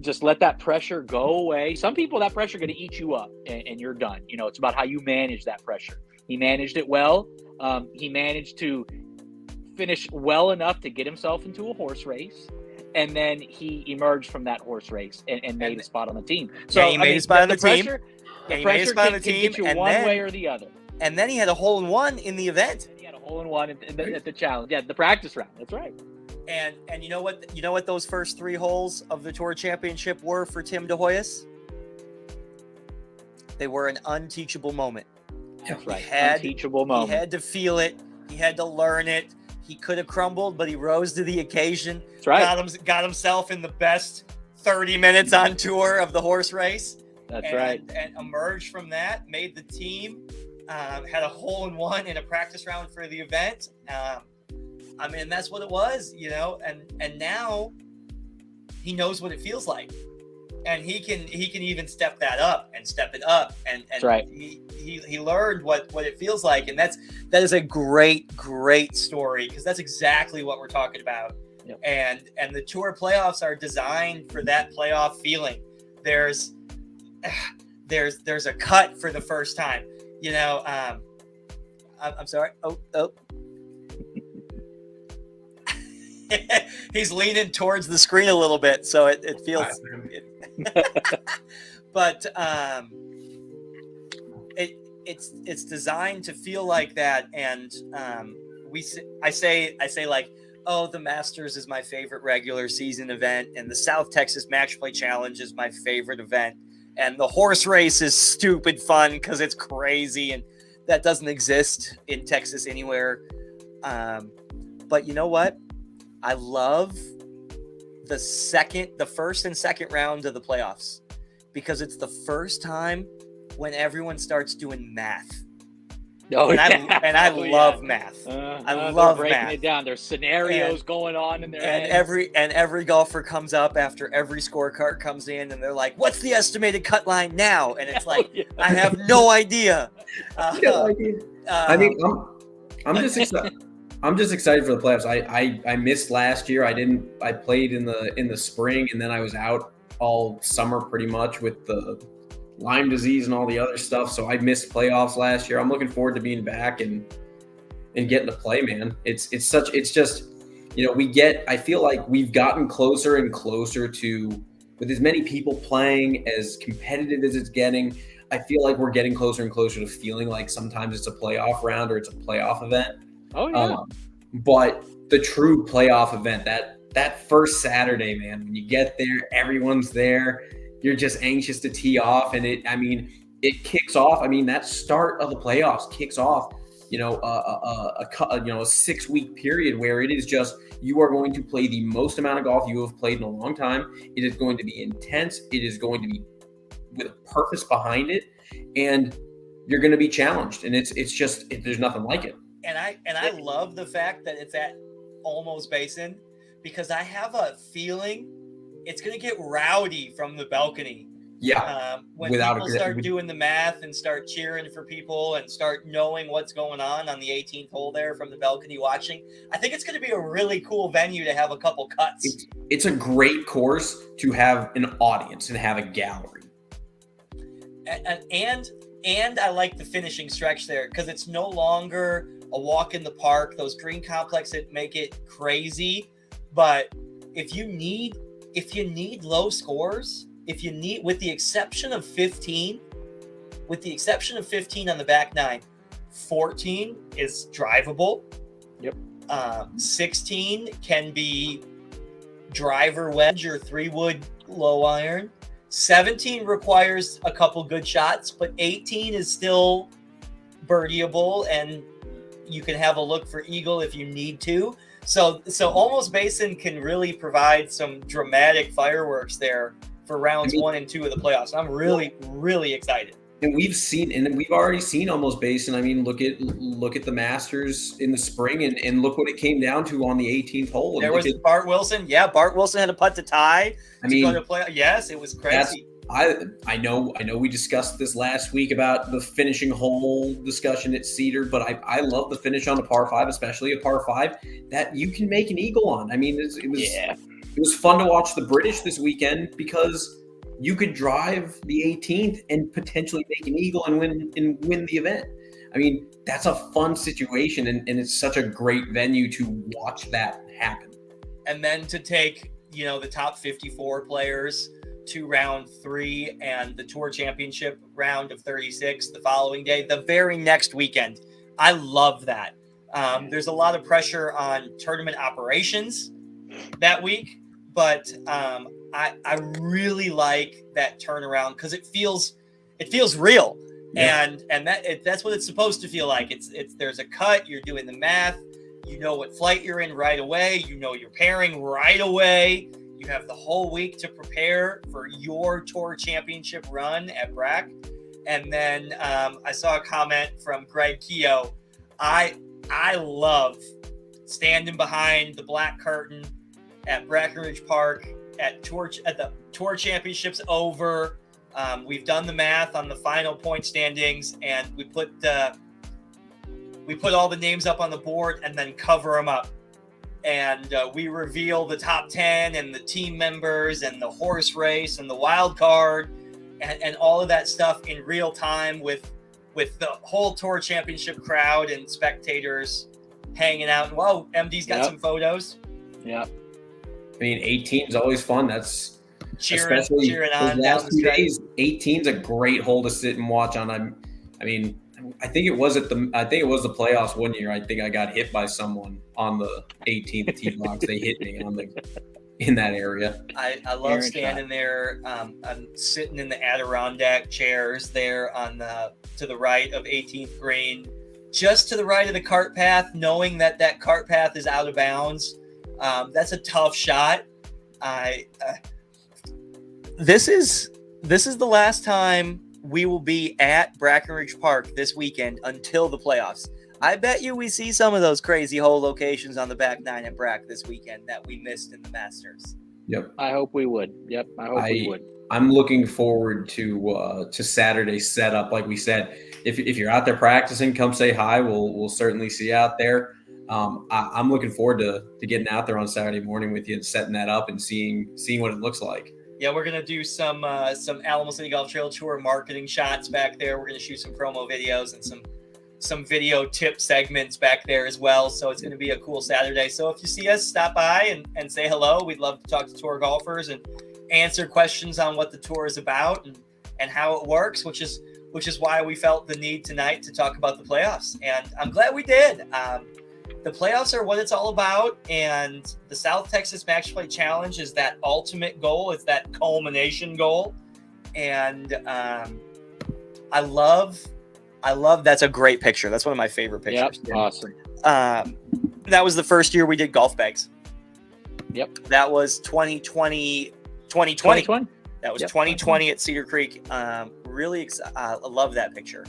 just let that pressure go away. Some people, that pressure going to eat you up, and you're done. It's about how you manage that pressure. He managed it well. He managed to finish well enough to get himself into a horse race, and then he emerged from that horse race and made a spot on the team. So he made a spot on the team. The pressure can get you one way or the other. And then he had a hole-in-one in the event. He had a hole-in-one at the challenge. Yeah, the practice round. That's right. And you know what those first 3 holes of the Tour Championship were for Tim DeHoyas? They were an unteachable moment. That's right. Unteachable moment. He had to feel it. He had to learn it. He could have crumbled, but he rose to the occasion. That's right. Got himself in the best 30 minutes on tour of the horse race. That's right. And emerged from that, made the team, had a hole-in-one in a practice round for the event. That's what it was, and now he knows what it feels like. And he can even step that up and step it up. And that's right. He learned what it feels like. And that is a great story, because that's exactly what we're talking about. Yep. And the tour playoffs are designed for that playoff feeling. There's a cut for the first time. I'm sorry. Oh. He's leaning towards the screen a little bit, so it feels. But it's designed to feel like that, and I say like, oh, the Masters is my favorite regular season event, and the South Texas Match Play Challenge is my favorite event, and the horse race is stupid fun because it's crazy, and that doesn't exist in Texas anywhere. But you know what? I love the first and second round of the playoffs, because it's the first time when everyone starts doing math. I love math. I love breaking math. It down. There's scenarios going on in their heads. Every golfer comes up after every scorecard comes in, and they're like, "What's the estimated cut line now?" And it's like, I have no idea. I'm just excited. I'm just excited for the playoffs. I missed last year. I played in the spring, and then I was out all summer pretty much with the Lyme disease and all the other stuff. So I missed playoffs last year. I'm looking forward to being back and getting to play, man. It's just, I feel like we've gotten closer and closer to, with as many people playing, as competitive as it's getting, I feel like we're getting closer and closer to feeling like sometimes it's a playoff round or it's a playoff event. Oh yeah. But the true playoff event, that first Saturday, man, when you get there, everyone's there. You're just anxious to tee off, and it kicks off. That start of the playoffs kicks off, a 6-week period where it is just, you are going to play the most amount of golf you have played in a long time. It is going to be intense. It is going to be with a purpose behind it, and you're going to be challenged. And there's nothing like it. And I love the fact that it's at Olmos Basin, because I have a feeling it's going to get rowdy from the balcony. Yeah. When people start doing the math and start cheering for people and start knowing what's going on the 18th hole there from the balcony watching, I think it's going to be a really cool venue to have a couple cuts. It's a great course to have an audience and have a gallery. And I like the finishing stretch there, because it's no longer a walk in the park. Those green complexes make it crazy. But if you need low scores, with the exception of 15 on the back nine, 14 is drivable. Yep. 16 can be driver wedge or 3-wood low iron. 17 requires a couple good shots, but 18 is still birdieable, and you can have a look for eagle if you need to. So Almost Basin can really provide some dramatic fireworks there for rounds 1 and 2 of the playoffs. I'm really, really excited. And we've already seen Almost Basin. I mean, look at the Masters in the spring, and look what it came down to on the 18th hole. There was Bart Wilson. Yeah, Bart Wilson had a putt to tie. Go to play. Yes, it was crazy. I know we discussed this last week about the finishing hole discussion at Cedar, but I love the finish on a par 5, especially a par 5 that you can make an eagle on. I mean, it was fun to watch the British this weekend because you could drive the 18th and potentially make an eagle and win the event. I mean, that's a fun situation, and it's such a great venue to watch that happen. And then to take, the top 54 players to round 3 and the Tour Championship round of 36 the following day, the very next weekend. I love that. There's a lot of pressure on tournament operations that week, but I really like that turnaround because it feels real. Yeah. And that's what it's supposed to feel like. It's there's a cut, you're doing the math, you know what flight you're in right away, you know your pairing right away. You have the whole week to prepare for your Tour Championship run at Brack. And then I saw a comment from Greg Keogh. I love standing behind the black curtain at Brackenridge Park at the Tour Championships over. We've done the math on the final point standings, and we put all the names up on the board and then cover them up. And we reveal the top 10 and the team members and the horse race and the wild card and all of that stuff in real time with the whole Tour Championship crowd and spectators hanging out. And whoa, MD's got some photos. Yeah. I mean, 18 is always fun. That's cheering on the last 2 days. 18 is a great hole to sit and watch on. I think it was the playoffs one year. I think I got hit by someone on the 18th tee box. They hit me in that area. I love standing there. I'm sitting in the Adirondack chairs there to the right of 18th green, just to the right of the cart path, knowing that cart path is out of bounds. That's a tough shot. This is the last time we will be at Brackenridge Park this weekend until the playoffs. I bet you we see some of those crazy hole locations on the back 9 at Brack this weekend that we missed in the Masters. Yep. I hope we would. Yep. I hope we would. I'm looking forward to Saturday's setup. Like we said, if you're out there practicing, come say hi. We'll certainly see you out there. I'm looking forward to getting out there on Saturday morning with you and setting that up and seeing what it looks like. Yeah, we're gonna do some Alamo City Golf Trail Tour marketing shots back there. We're gonna shoot some promo videos and some video tip segments back there as well. So it's gonna be a cool Saturday. So if you see us, stop by and say hello. We'd love to talk to tour golfers and answer questions on what the tour is about and how it works, which is why we felt the need tonight to talk about the playoffs. And I'm glad we did. The playoffs are what it's all about, and the South Texas Match Play Challenge is that ultimate goal. It's that culmination goal, and I love. That's a great picture. That's one of my favorite pictures. Yep, awesome. That was the first year we did golf bags. Yep. That was 2020. That was 2020 at Cedar Creek. Really excited. I love that picture,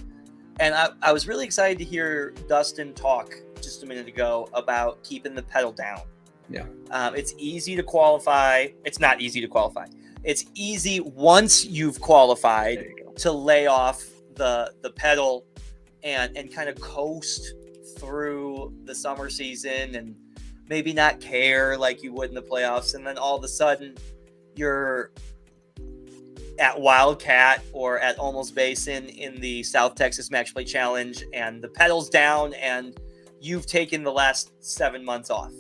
and I was really excited to hear Dustin talk just a minute ago about keeping the pedal down. Yeah. It's easy to qualify. It's not easy to qualify. It's easy once you've qualified to lay off the pedal and kind of coast through the summer season and maybe not care like you would in the playoffs. And then all of a sudden you're at Wildcat or at Almost Basin in the South Texas Match Play Challenge and the pedal's down and you've taken the last 7 months off.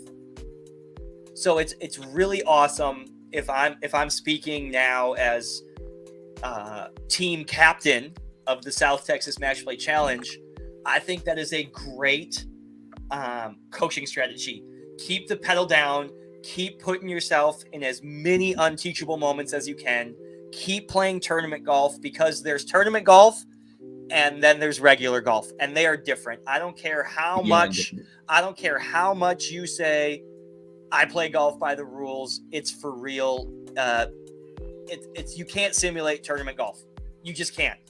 So it's really awesome. If I'm speaking now as team captain of the South Texas Match Play Challenge, I think that is a great coaching strategy. Keep the pedal down. Keep putting yourself in as many unteachable moments as you can. Keep playing tournament golf, because there's tournament golf and then there's regular golf, and they are different. I don't care how much you say I play golf by the rules. It's for real. It's you can't simulate tournament golf. You just can't.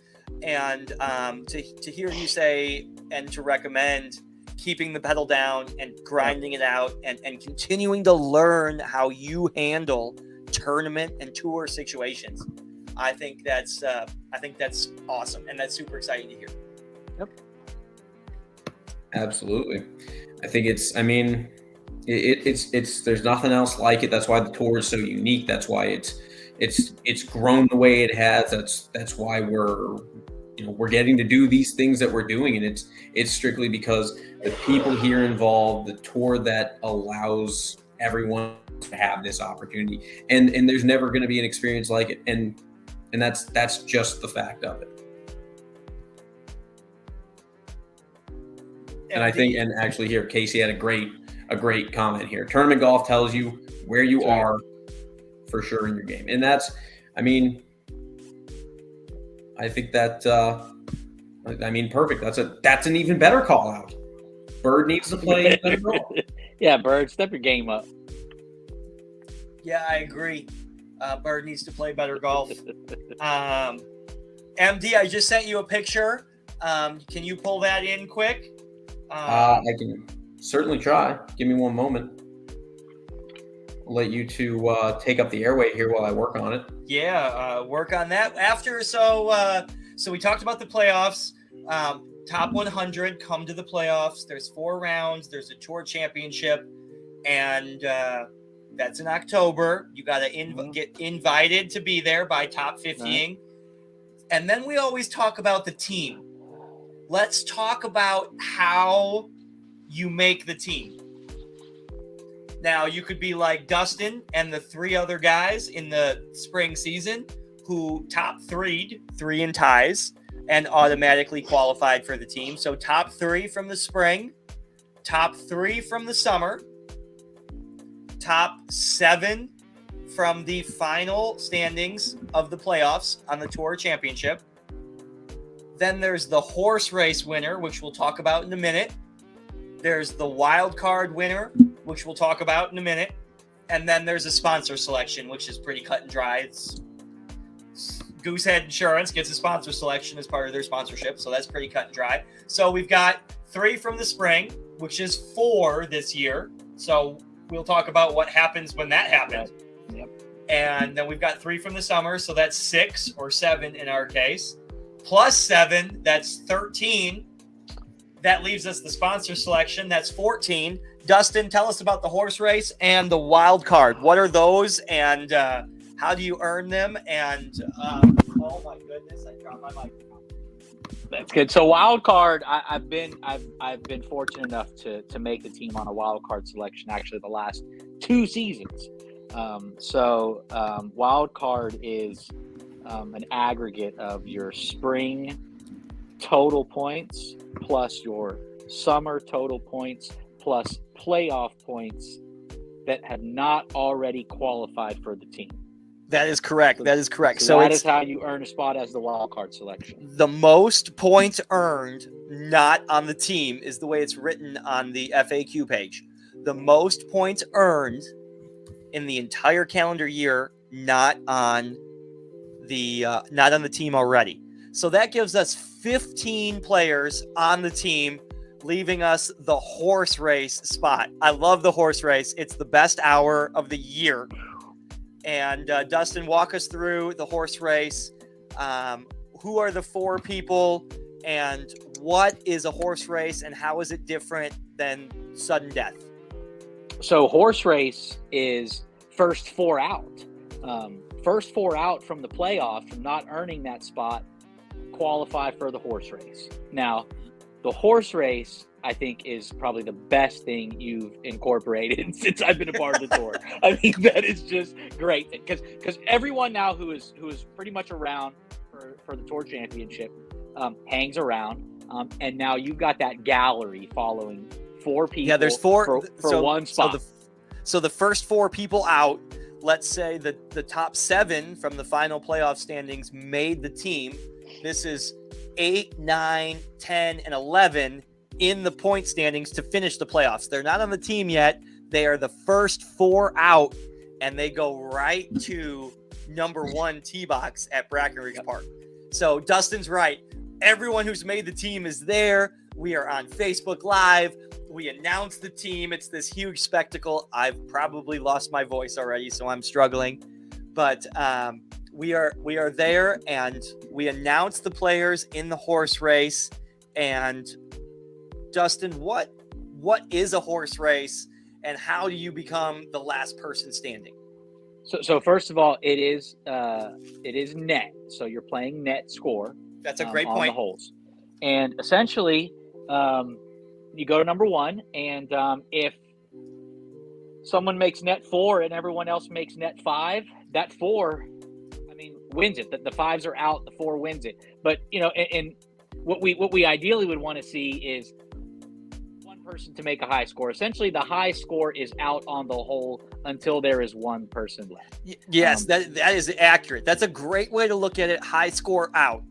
And to hear you say and to recommend keeping the pedal down and grinding it out and continuing to learn how you handle tournament and tour situations, I think that's awesome, and that's super exciting to hear. Yep. Absolutely. I think it's there's nothing else like it. That's why the tour is so unique. That's why it's grown the way it has. That's why we're getting to do these things that we're doing, and it's strictly because the people here involved, the tour that allows everyone to have this opportunity, and there's never going to be an experience like it, and that's just the fact of it. And I think, and actually here, Casey had a great comment here. Tournament golf tells you where you are for sure in your game. And that's, I think that, perfect. That's an even better call out. Bird needs to play better golf. Yeah, Bird, step your game up. Yeah, I agree. Bird needs to play better golf. MD, I just sent you a picture. Can you pull that in quick? I can certainly try. Give me one moment. I'll let you two take up the airway here while I work on it. Yeah, work on that after. So we talked about the playoffs. Top 100 come to the playoffs. There's 4 rounds. There's a tour championship, and that's in October. You got to get invited to be there by top 50ing. Right. And then we always talk about the team. Let's talk about how you make the team. Now, you could be like Dustin and the 3 other guys in the spring season who top 3 in ties and automatically qualified for the team. So top 3 from the spring, top 3 from the summer, top 7 from the final standings of the playoffs on the Tour Championship. Then there's the horse race winner, which we'll talk about in a minute. There's the wild card winner, which we'll talk about in a minute. And then there's a sponsor selection, which is pretty cut and dry. It's Goosehead Insurance gets a sponsor selection as part of their sponsorship, so that's pretty cut and dry. So we've got 3 from the spring, which is 4 this year. So we'll talk about what happens when that happens. Yep. And then we've got 3 from the summer, so that's 6 or 7 in our case. Plus 7, that's 13. That leaves us the sponsor selection. That's 14. Dustin, tell us about the horse race and the wild card. What are those, and how do you earn them? And oh my goodness, I dropped my microphone. That's good. So wild card, I've been fortunate enough to make the team on a wild card selection actually the last 2 seasons. Wild card is an aggregate of your spring total points plus your summer total points plus playoff points that have not already qualified for the team. That is correct. So that is how you earn a spot as the wild card selection. The most points earned not on the team is the way it's written on the FAQ page. The most points earned in the entire calendar year, not on the team already. So that gives us 15 players on the team, leaving us the horse race spot. I love the horse race. It's the best hour of the year. And Dustin, walk us through the horse race. Who are the 4 people, and what is a horse race, and how is it different than sudden death? So horse race is first 4 out. First 4 out from the playoff, from not earning that spot, qualify for the horse race. Now, the horse race, I think, is probably the best thing you've incorporated since I've been a part of the tour. I think that is just great because everyone now who is pretty much around for the tour championship hangs around. And now you've got that gallery following 4 people. Yeah, there's 4 for one spot. So the first 4 people out, let's say the top 7 from the final playoff standings made the team. This is 8, 9, 10, and 11 in the point standings to finish the playoffs. They're not on the team yet. They are the first 4 out, and they go right to number 1 tee box at Brackenridge Park. So Dustin's right. Everyone who's made the team is there. We are on Facebook Live. We announced the team. It's this huge spectacle. I've probably lost my voice already, so I'm struggling. But we are there, and we announced the players in the horse race. And Dustin, what is a horse race, and how do you become the last person standing? So first of all, it is net. So you're playing net score. That's a great on point. The holes, and essentially, you go to number 1, and if someone makes net 4 and everyone else makes net 5, that 4, wins it. The 5s are out, the 4 wins it. But and what we ideally would want to see is one person to make a high score. Essentially, the high score is out on the hole until there is one person left. Yes, that is accurate. That's a great way to look at it. High score out.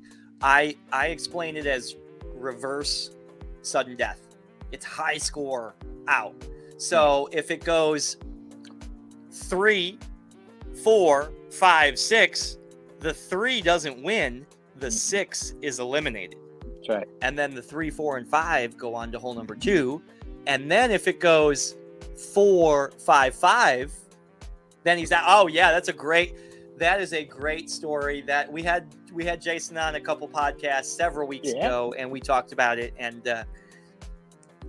I explain it as reverse sudden death. It's high score out. So if it goes 3, 4, 5, 6, the 3 doesn't win. The 6 is eliminated. That's right. And then the 3, 4, and 5 go on to hole number 2. And then if it goes 4, 5, 5, then he's out. Oh yeah, that is a great story. That we had Jason on a couple podcasts several weeks ago, and we talked about it. And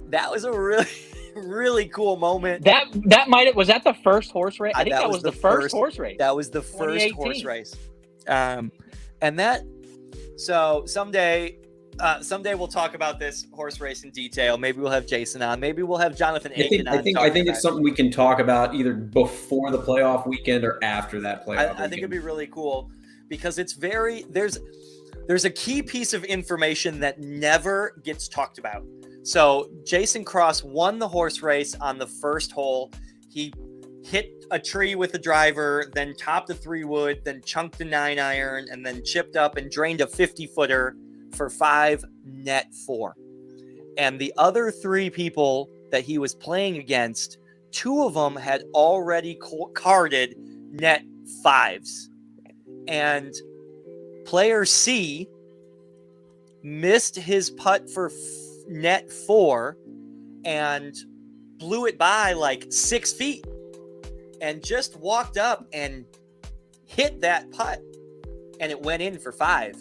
that was a really, really cool moment. Was that the first horse race? I think that was the first horse race. That was the first horse race. And that, so someday we'll talk about this horse race in detail. Maybe we'll have Jason on. Maybe we'll have Jonathan Aiken on. I think it's something we can talk about either before the playoff weekend or after that playoff weekend. I think it'd be really cool because it's there's a key piece of information that never gets talked about. So Jason Cross won the horse race on the first hole. He hit a tree with the driver, then topped a 3-wood, then chunked a 9-iron, and then chipped up and drained a 50-footer for 5 net 4. And the other 3 people that he was playing against, 2 of them had already carded net 5s. And player C missed his putt for net 4 and blew it by like 6 feet and just walked up and hit that putt, and it went in for 5.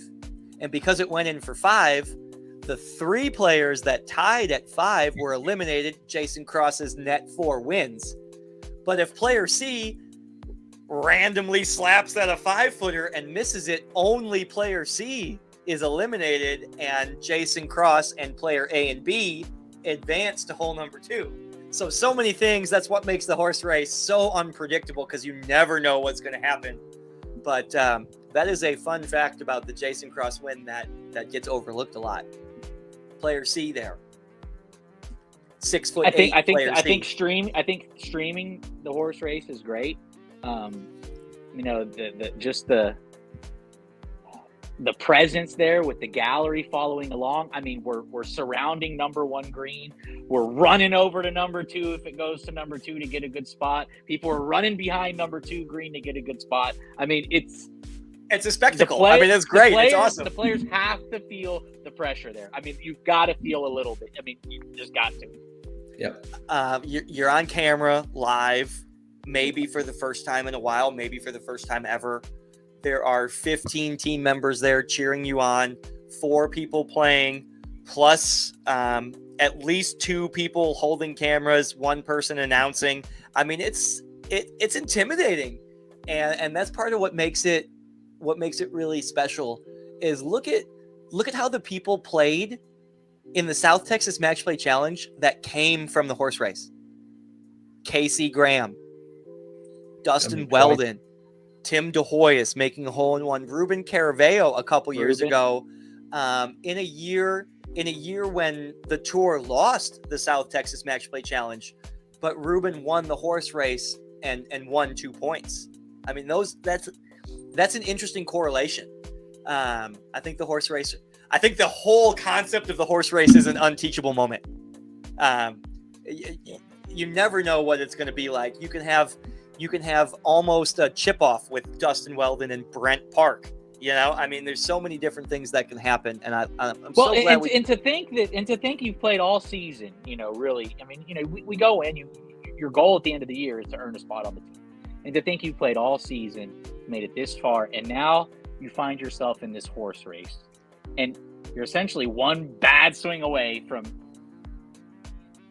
And because it went in for 5, the 3 players that tied at 5 were eliminated. Jason Cross's net 4 wins. But if player C randomly slaps at a 5-footer and misses it, only player C is eliminated, and Jason Cross and player A and B advance to hole number 2. So many things. That's what makes the horse race so unpredictable, because you never know what's going to happen. But that is a fun fact about the Jason Cross win that gets overlooked a lot. Player C there, 6'8". I think streaming the horse race is great. The presence there with the gallery following along. I mean, we're surrounding number 1 green. We're running over to number 2 if it goes to number 2 to get a good spot. People are running behind number 2 green to get a good spot. I mean, it's a spectacle. I mean, it's great. It's awesome. The players have to feel the pressure there. I mean, you've got to feel a little bit. I mean, you just got to. Yep. You're on camera live, maybe for the first time in a while, maybe for the first time ever. There are 15 team members there cheering you on, 4 people playing, plus at least 2 people holding cameras, 1 person announcing. I mean, it's intimidating, and that's part of what makes it really special. Is look at how the people played in the South Texas Match Play Challenge that came from the horse race. Casey Graham, Dustin Weldon, Tim DeHoy is making a hole-in-one. Ruben Caraveo a couple years ago, in a year in a year when the Tour lost the South Texas Match Play Challenge, but Ruben won the horse race and won 2 points. I mean, that's an interesting correlation. I think the horse race. I think the whole concept of the horse race is an unteachable moment. You never know what it's going to be like. You can have almost a chip off with Dustin Weldon and Brent Park. You know, I mean, there's so many different things that can happen, and I'm so glad. And to think you've played all season, you know, really. I mean, you know, we go in. Your goal at the end of the year is to earn a spot on the team, and to think you've played all season, made it this far, and now you find yourself in this horse race, and you're essentially one bad swing away from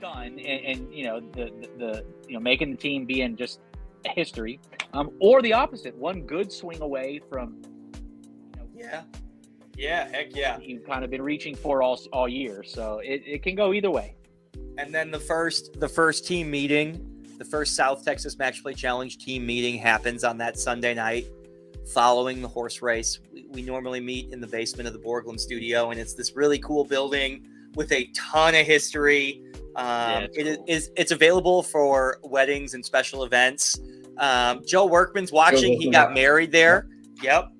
done, and you know the making the team being just a history, or the opposite, one good swing away from. Yeah, heck yeah. You've kind of been reaching for all year, so it can go either way. And then the first team meeting, the first South Texas Match Play Challenge team meeting happens on that Sunday night following the horse race. We normally meet in the basement of the Borglum studio, and it's this really cool building with a ton of history. It's available for weddings and special events. Joe Workman's watching. He got married there. Yep.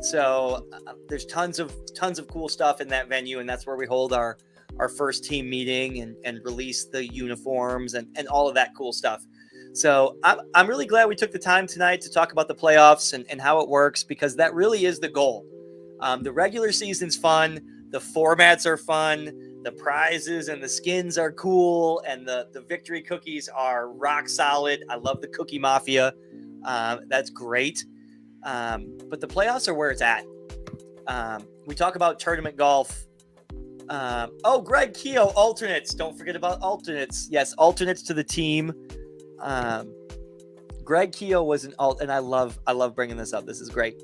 So there's tons of cool stuff in that venue, and that's where we hold our first team meeting and release the uniforms and all of that cool stuff. So I'm really glad we took the time tonight to talk about the playoffs and how it works, because that really is the goal. The regular season's fun, the formats are fun, the prizes and the skins are cool, and the victory cookies are rock solid. I love the Cookie Mafia. That's great. But the playoffs are where it's at. We talk about tournament golf. Greg Keogh, alternates. Don't forget about alternates. Yes, alternates to the team. Greg Keogh was an alt, and I love bringing this up. This is great.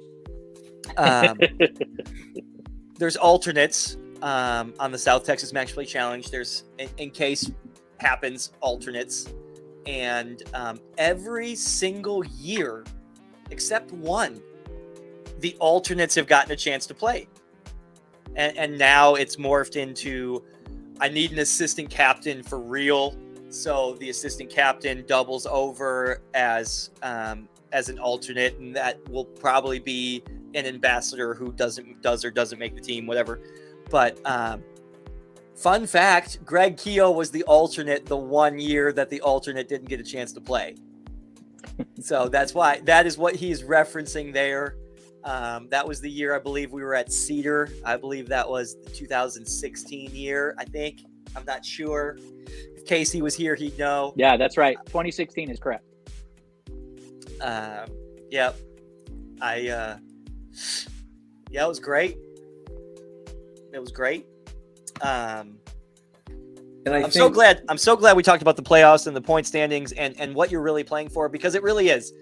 There's alternates on the South Texas Match Play Challenge. There's, in case happens, alternates. And every single year, except one, the alternates have gotten a chance to play. And now it's morphed into, I need an assistant captain for real. So the assistant captain doubles over as an alternate, and that will probably be an ambassador who does or doesn't make the team, whatever. But fun fact, Greg Keogh was the alternate the one year that the alternate didn't get a chance to play. So that is what he's referencing there. That was the year I believe we were at Cedar. I believe that was the 2016 year, I think. I'm not sure. If Casey was here, he'd know. Yeah, that's right. 2016 is correct. Yep. It was great. It was great. And I'm so glad we talked about the playoffs and the point standings and what you're really playing for, because it really is,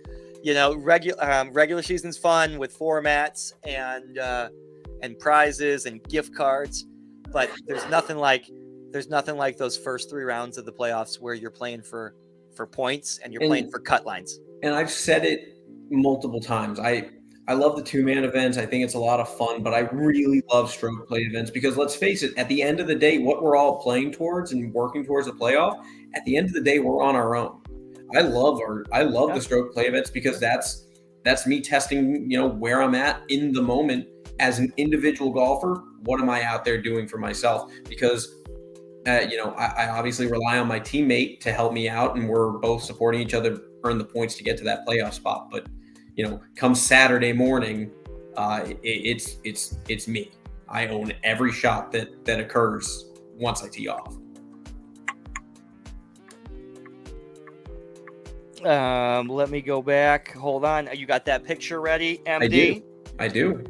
you know, regular season's fun with formats and prizes and gift cards, but there's nothing like those first 3 rounds of the playoffs where you're playing for points and you're playing for cut lines. And I've said it multiple times. I love the 2-man events. I think it's a lot of fun, but I really love stroke play events, because let's face it, at the end of the day, what we're all playing towards and working towards a playoff, at the end of the day, we're on our own. I love the stroke play events, because that's me testing, you know, where I'm at in the moment as an individual golfer. What am I out there doing for myself? Because you know, I obviously rely on my teammate to help me out, and we're both supporting each other, earn the points to get to that playoff spot. But you know, come Saturday morning, it's me. I own every shot that occurs once I tee off. Let me go back. Hold on. You got that picture ready, MD? I do.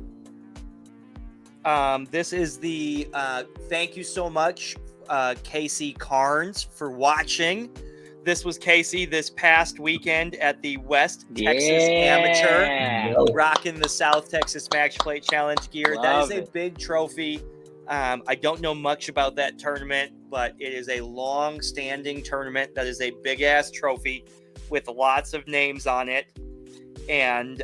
This is the thank you so much, Casey Carnes, for watching. This was Casey this past weekend at the West Texas Amateur, rocking the South Texas Match Play Challenge gear. That is a big trophy. I don't know much about that tournament, but it is a long-standing tournament that is a big-ass trophy with lots of names on it. And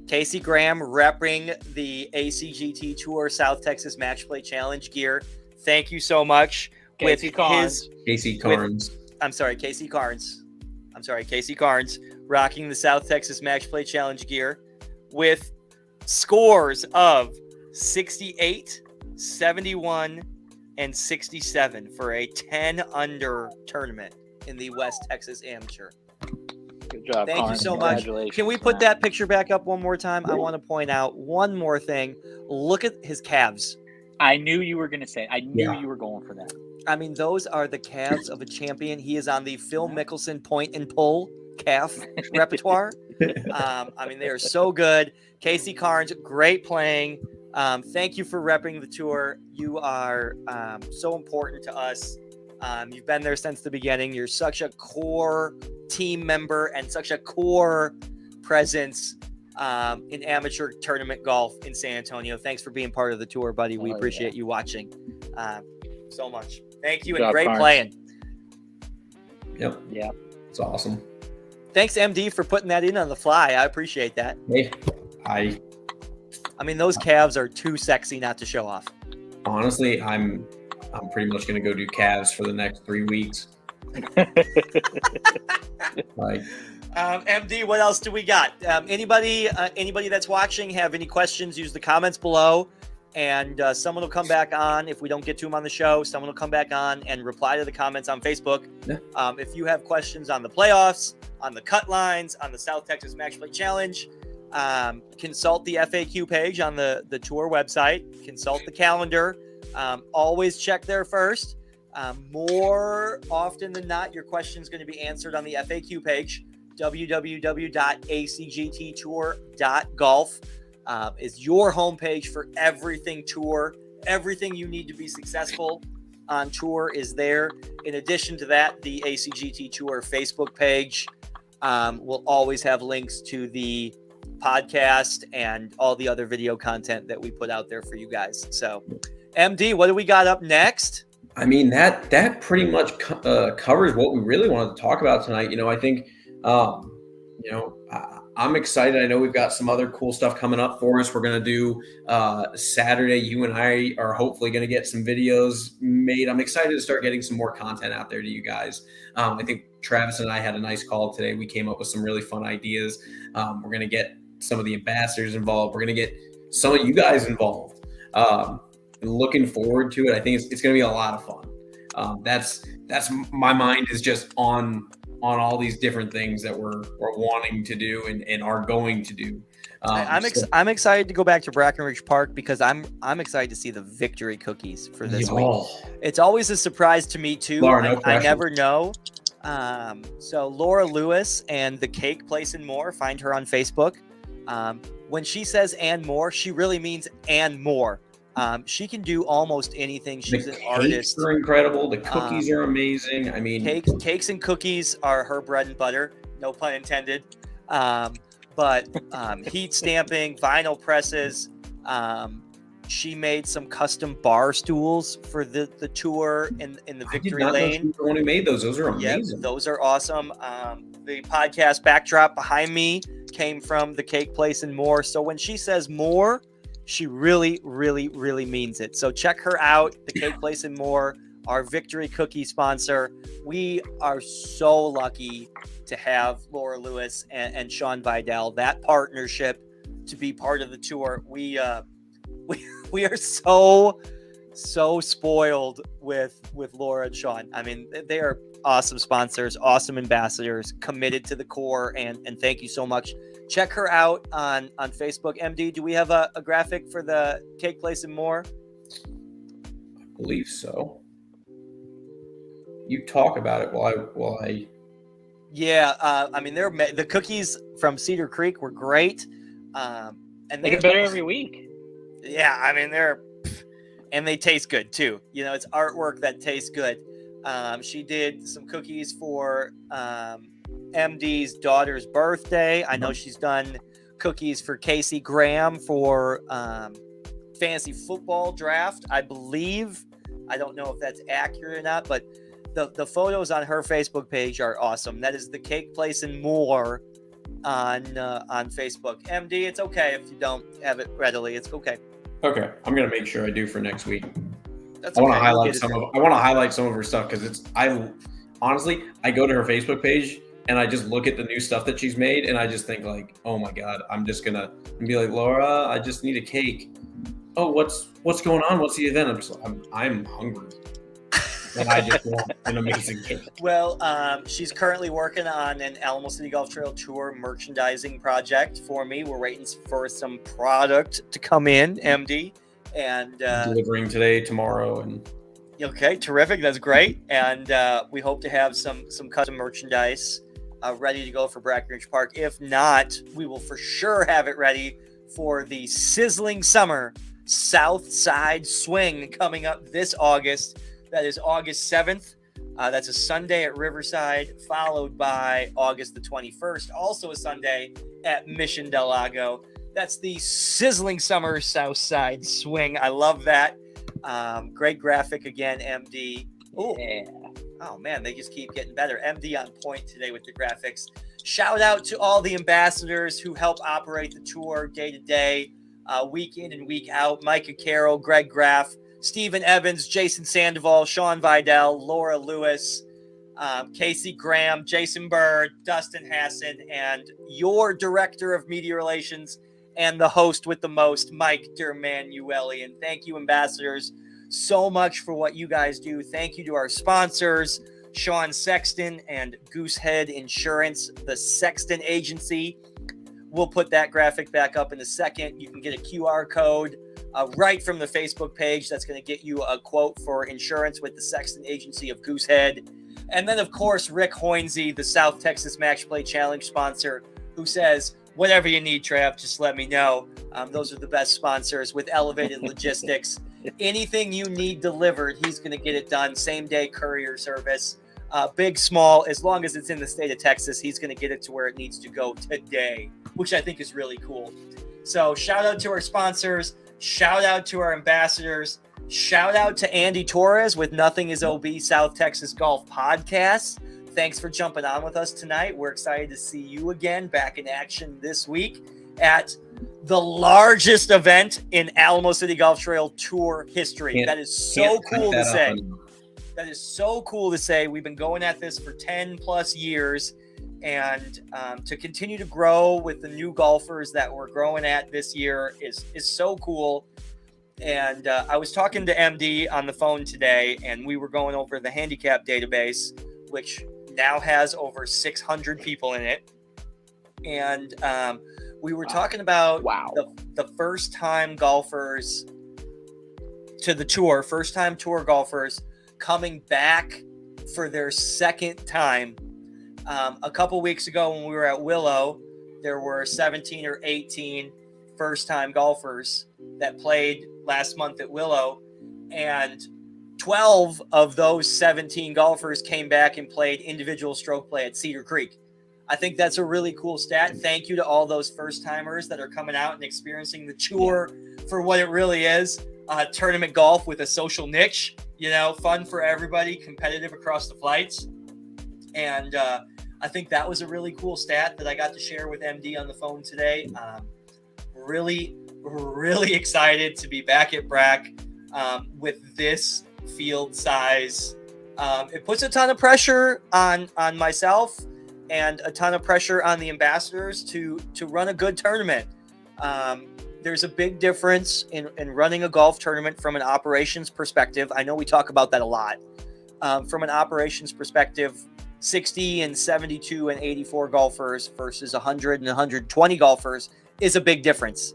Casey Graham repping the ACGT Tour South Texas Match Play Challenge gear. Thank you so much. Casey Carnes. Casey Carnes. Casey Carnes rocking the South Texas Match Play Challenge gear with scores of 68, 71, and 67 for a 10 under tournament in the West Texas Amateur. Good job, Thank Carnes. you so much. Congratulations, Can we put man. that picture back up one more time? I want to point out one more thing. Look at his calves. I knew you were going to say it. I knew Yeah. you were going for that. I mean, those are the calves of a champion. He is on the Phil Mickelson point and pull calf repertoire. I mean, they are so good. Casey Carnes, great playing. Thank you for repping the tour. You are so important to us. You've been there since the beginning. You're such a core team member and such a core presence in amateur tournament golf in San Antonio. Thanks for being part of the tour, buddy. We appreciate you watching so much. Thank you, Good and job, great Carnes. playing. Yep. Yeah. It's awesome. Thanks, MD, for putting that in on the fly. I appreciate that. Hey, I mean, those calves are too sexy not to show off. honestly, I'm pretty much going to go do calves for the next 3 weeks. Like, MD, what else do we got? Anybody that's watching have any questions? Use the comments below, and someone will come back on. If we don't get to them on the show, someone will come back on and reply to the comments on Facebook. Yeah. If you have questions on the playoffs, on the cut lines, on the South Texas Match Play Challenge, consult the FAQ page on the tour website. Consult the calendar. Always check there first. More often than not, your question is going to be answered on the FAQ page. www.acgttour.golf is your homepage for everything tour. Everything you need to be successful on tour is there. In addition to that, the ACGT Tour Facebook page will always have links to the podcast and all the other video content that we put out there for you guys. So, MD, what do we got up next? I mean, that pretty much covers what we really wanted to talk about tonight. I think, I'm excited. I know we've got some other cool stuff coming up for us. We're going to do Saturday. You and I are hopefully going to get some videos made. I'm excited to start getting some more content out there to you guys. I think Travis and I had a nice call today. We came up with some really fun ideas. We're going to get some of the ambassadors involved. We're going to get some of you guys involved. Looking forward to it. I think it's going to be a lot of fun. That's my mind is just on all these different things that we're wanting to do and are going to do. I'm excited to go back to Brackenridge Park because I'm excited to see the victory cookies for this week. It's always a surprise to me too. Laura, I never know. So Laura Lewis and the Cake Place and More, find her on Facebook. When she says and more, she really means and more. She can do almost anything. She's an artist. The cakes are incredible. The cookies are amazing. I mean, cakes and cookies are her bread and butter. No pun intended. But heat stamping, vinyl presses. She made some custom bar stools for the tour in the Victory Lane. She was the one who made those. Those are amazing. Yep, those are awesome. The podcast backdrop behind me came from the Cake Place and More. So when she says more, she really, really, really means it. So check her out, the Cake Place and More, our Victory Cookie sponsor. We are so lucky to have Laura Lewis and Sean Vidal, that partnership, to be part of the tour. We are so spoiled with Laura and Sean. I mean, they are awesome sponsors, awesome ambassadors, committed to the core, and thank you so much. Check her out on Facebook. MD, do we have a graphic for the Cake Place and More? I believe so. You talk about it while I. Yeah, I mean, the cookies from Cedar Creek were great, and they get better every week. Yeah, I mean and they taste good too. It's artwork that tastes good. She did some cookies for MD's daughter's birthday. I know she's done cookies for Casey Graham for fantasy football draft, I believe. I don't know if that's accurate or not, but the photos on her Facebook page are awesome. That is the Cake Place and More on Facebook. MD, it's okay if you don't have it readily. It's okay. Okay, I'm gonna make sure I do for next week. That's I want to okay. highlight some of her stuff because I honestly go to her Facebook page and I just look at the new stuff that she's made and I just think like, oh my god, I'm just gonna be like, Laura, I just need a cake. Oh, what's going on? What's the event? I'm hungry. And I just want an amazing cake. Well, she's currently working on an Alamo City Golf Trail Tour merchandising project for me. We're waiting for some product to come in, MD. And delivering today, tomorrow, and okay, terrific. That's great. And we hope to have some custom merchandise ready to go for Brackenridge Park. If not, we will for sure have it ready for the sizzling summer South Side Swing coming up this August. That is August 7th. That's a Sunday at Riverside, followed by August the 21st, also a Sunday at Mission Del Lago. That's the sizzling summer South Side Swing. I love that. Great graphic again, MD. Ooh. Yeah. Oh, man, they just keep getting better. MD on point today with the graphics. Shout out to all the ambassadors who help operate the tour day to day, week in and week out. Micah Carroll, Greg Graff, Stephen Evans, Jason Sandoval, Sean Vidal, Laura Lewis, Casey Graham, Jason Bird, Dustin Hassan, and your director of media relations and the host with the most, Mike DerManuelian. Thank you, ambassadors, so much for what you guys do. Thank you to our sponsors, Sean Sexton and Goosehead Insurance, the Sexton Agency. We'll put that graphic back up in a second. You can get a QR code right from the Facebook page. That's going to get you a quote for insurance with the Sexton Agency of Goosehead. And then, of course, Rick Hoinsey, the South Texas Match Play Challenge sponsor, who says, whatever you need, Trav, just let me know. Those are the best sponsors with elevated logistics. Anything you need delivered, he's going to get it done. Same day courier service. Big, small, as long as it's in the state of Texas, he's going to get it to where it needs to go today, which I think is really cool. So shout out to our sponsors. Shout out to our ambassadors. Shout out to Andy Torres with NothingisOB South Texas Golf Podcast. Thanks for jumping on with us tonight. We're excited to see you again back in action this week at the largest event in Alamo City Golf Trail Tour history. That is so cool to say. That is so cool to say. We've been going at this for 10 plus years, and to continue to grow with the new golfers that we're growing at this year is so cool. And I was talking to MD on the phone today, and we were going over the handicap database, which now has over 600 people in it. And we were talking about the first-time golfers to the tour, first-time tour golfers coming back for their second time. A couple weeks ago when we were at Willow, there were 17 or 18 first-time golfers that played last month at Willow, and 12 of those 17 golfers came back and played individual stroke play at Cedar Creek. I think that's a really cool stat. Thank you to all those first-timers that are coming out and experiencing the tour for what it really is, tournament golf with a social niche, fun for everybody, competitive across the flights. And I think that was a really cool stat that I got to share with MD on the phone today. Really, really excited to be back at Brack with this field size. It puts a ton of pressure on myself and a ton of pressure on the ambassadors to run a good tournament. There's a big difference in running a golf tournament from an operations perspective. I know we talk about that a lot. From an operations perspective, 60 and 72 and 84 golfers versus 100 and 120 golfers is a big difference.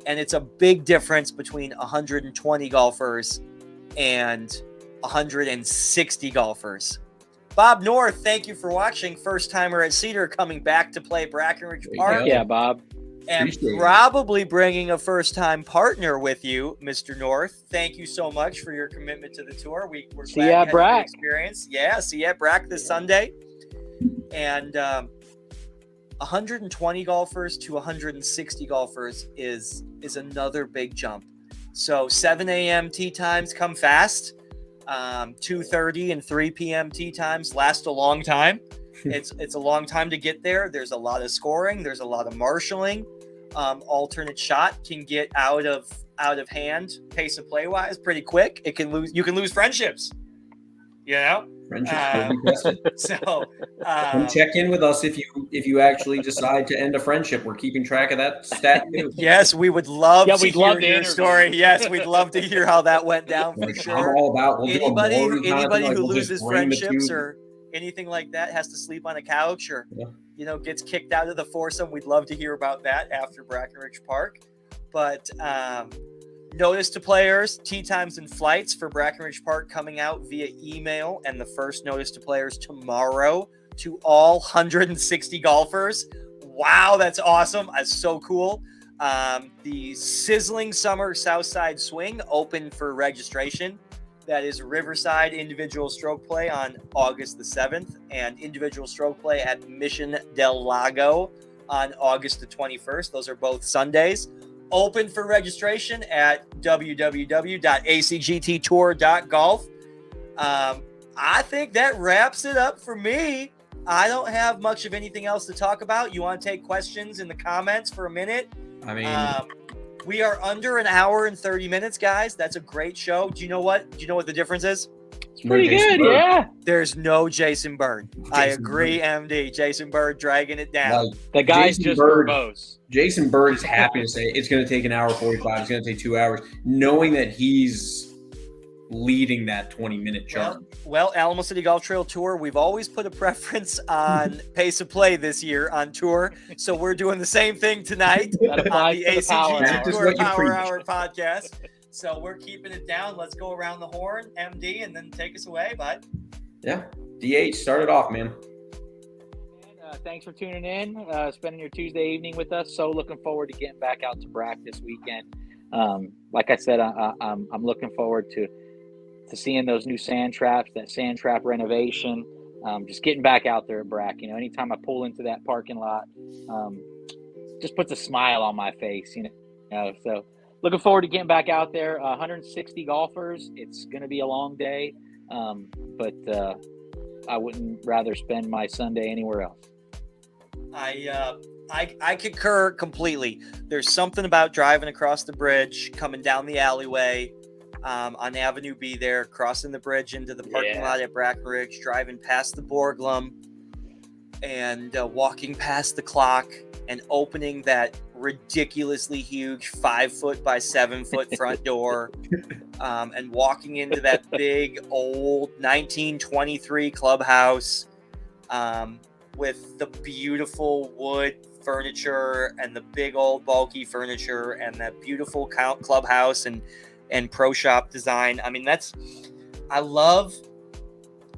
And it's a big difference between 120 golfers and 160 golfers. Bob North, thank you for watching. First timer at Cedar coming back to play Brackenridge Park. Yeah, Bob. And probably bringing a first-time partner with you, Mr. North. Thank you so much for your commitment to the tour. We're glad see you at Brack. Experience. Yeah, see you at Brack this Sunday. And 120 golfers to 160 golfers is another big jump. So 7 a.m. tee times come fast. 2:30 and 3 p.m. tee times last a long time. It's a long time to get there. There's a lot of scoring. There's a lot of marshaling. Alternate shot can get out of hand, pace of play wise, pretty quick. You can lose friendships. You know, so come check in with us if you actually decide to end a friendship. We're keeping track of that stat too. Yes, we would love to hear your interview. story. Yes, we'd love to hear how that went down for sure. I'm all about Anybody who we'll loses friendships or anything like that, has to sleep on a couch or gets kicked out of the foursome, we'd love to hear about that after Brackenridge Park. But notice to players, tee times and flights for Brackenridge Park coming out via email, and the first notice to players tomorrow to all 160 golfers. Wow, that's awesome. That's so cool. The Sizzling Summer Southside Swing open for registration. That is Riverside individual stroke play on August the 7th and individual stroke play at Mission del Lago on August the 21st. Those are both Sundays. Open for registration at www.acgttour.golf. I think that wraps it up for me. I don't have much of anything else to talk about. You want to take questions in the comments for a minute? I mean, we are under an hour and 30 minutes, guys. That's a great show. Do you know what the difference is? It's pretty good, yeah. There's no Jason Bird. I agree, MD. Jason Bird dragging it down. Like, the guy's just verbose. Jason Bird is happy to say it's going to take an hour 45. It's going to take 2 hours, knowing that he's leading that 20-minute chart. Well, Alamo City Golf Trail Tour, we've always put a preference on pace of play this year on tour. So we're doing the same thing tonight on the ACGT Tour Power Hour podcast. So we're keeping it down. Let's go around the horn, MD, and then take us away, bud. Yeah. DH, start it off, man. Thanks for tuning in, spending your Tuesday evening with us. So looking forward to getting back out to Brack this weekend. Like I said, I'm looking forward to seeing those new sand traps, that sand trap renovation, just getting back out there at Brack. Anytime I pull into that parking lot, just puts a smile on my face, so looking forward to getting back out there. 160 golfers. It's going to be a long day, but I wouldn't rather spend my Sunday anywhere else. I concur completely. There's something about driving across the bridge, coming down the alleyway on Avenue B there, crossing the bridge into the parking lot at Brackenridge, driving past the Borglum and walking past the clock and opening that ridiculously huge 5 foot by 7 foot front door and walking into that big old 1923 clubhouse with the beautiful wood furniture and the big old bulky furniture and that beautiful clubhouse and pro shop design. I mean, I love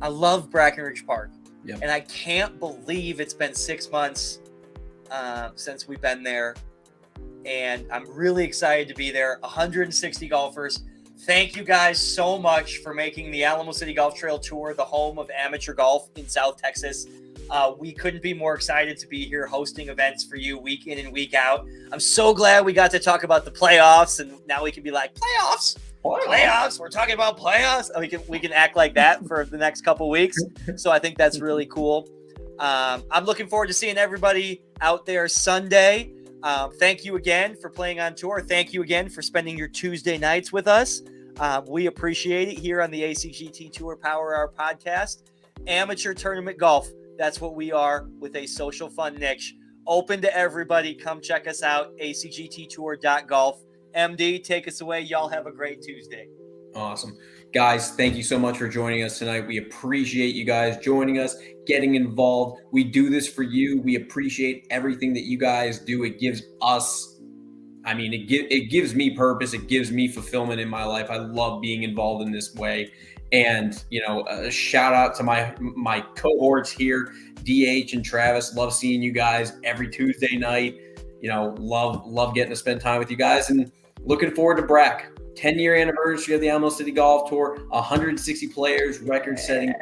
Brackenridge Park. Yep. And I can't believe it's been 6 months since we've been there. And I'm really excited to be there. 160 golfers. Thank you guys so much for making the Alamo City Golf Trail Tour the home of amateur golf in South Texas. We couldn't be more excited to be here hosting events for you week in and week out. I'm so glad we got to talk about the playoffs, and now we can be like, playoffs. We're talking about playoffs. We can act like that for the next couple weeks. So I think that's really cool. I'm looking forward to seeing everybody out there Sunday. Thank you again for playing on tour. Thank you again for spending your Tuesday nights with us. We appreciate it here on the ACGT Tour Power Hour podcast. Amateur tournament golf. That's what we are, with a social fun niche. Open to everybody. Come check us out. acgttour.golf. MD, take us away. Y'all have a great Tuesday. Awesome. Guys, thank you so much for joining us tonight. We appreciate you guys joining us, getting involved. We do this for you. We appreciate everything that you guys do. It gives us, it gives me purpose. It gives me fulfillment in my life. I love being involved in this way. And, a shout out to my cohorts here, DH and Travis. Love seeing you guys every Tuesday night. Love getting to spend time with you guys, and looking forward to Brack. 10-year anniversary of the Alamo City Golf Tour, 160 players, record-setting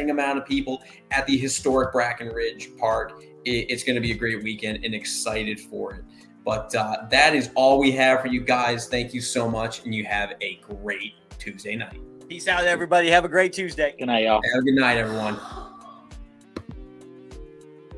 amount of people at the historic Brackenridge Park. It's going to be a great weekend, and excited for it. But that is all we have for you guys. Thank you so much, and you have a great Tuesday night. Peace out, everybody. Have a great Tuesday. Good night, y'all. Have a good night, everyone.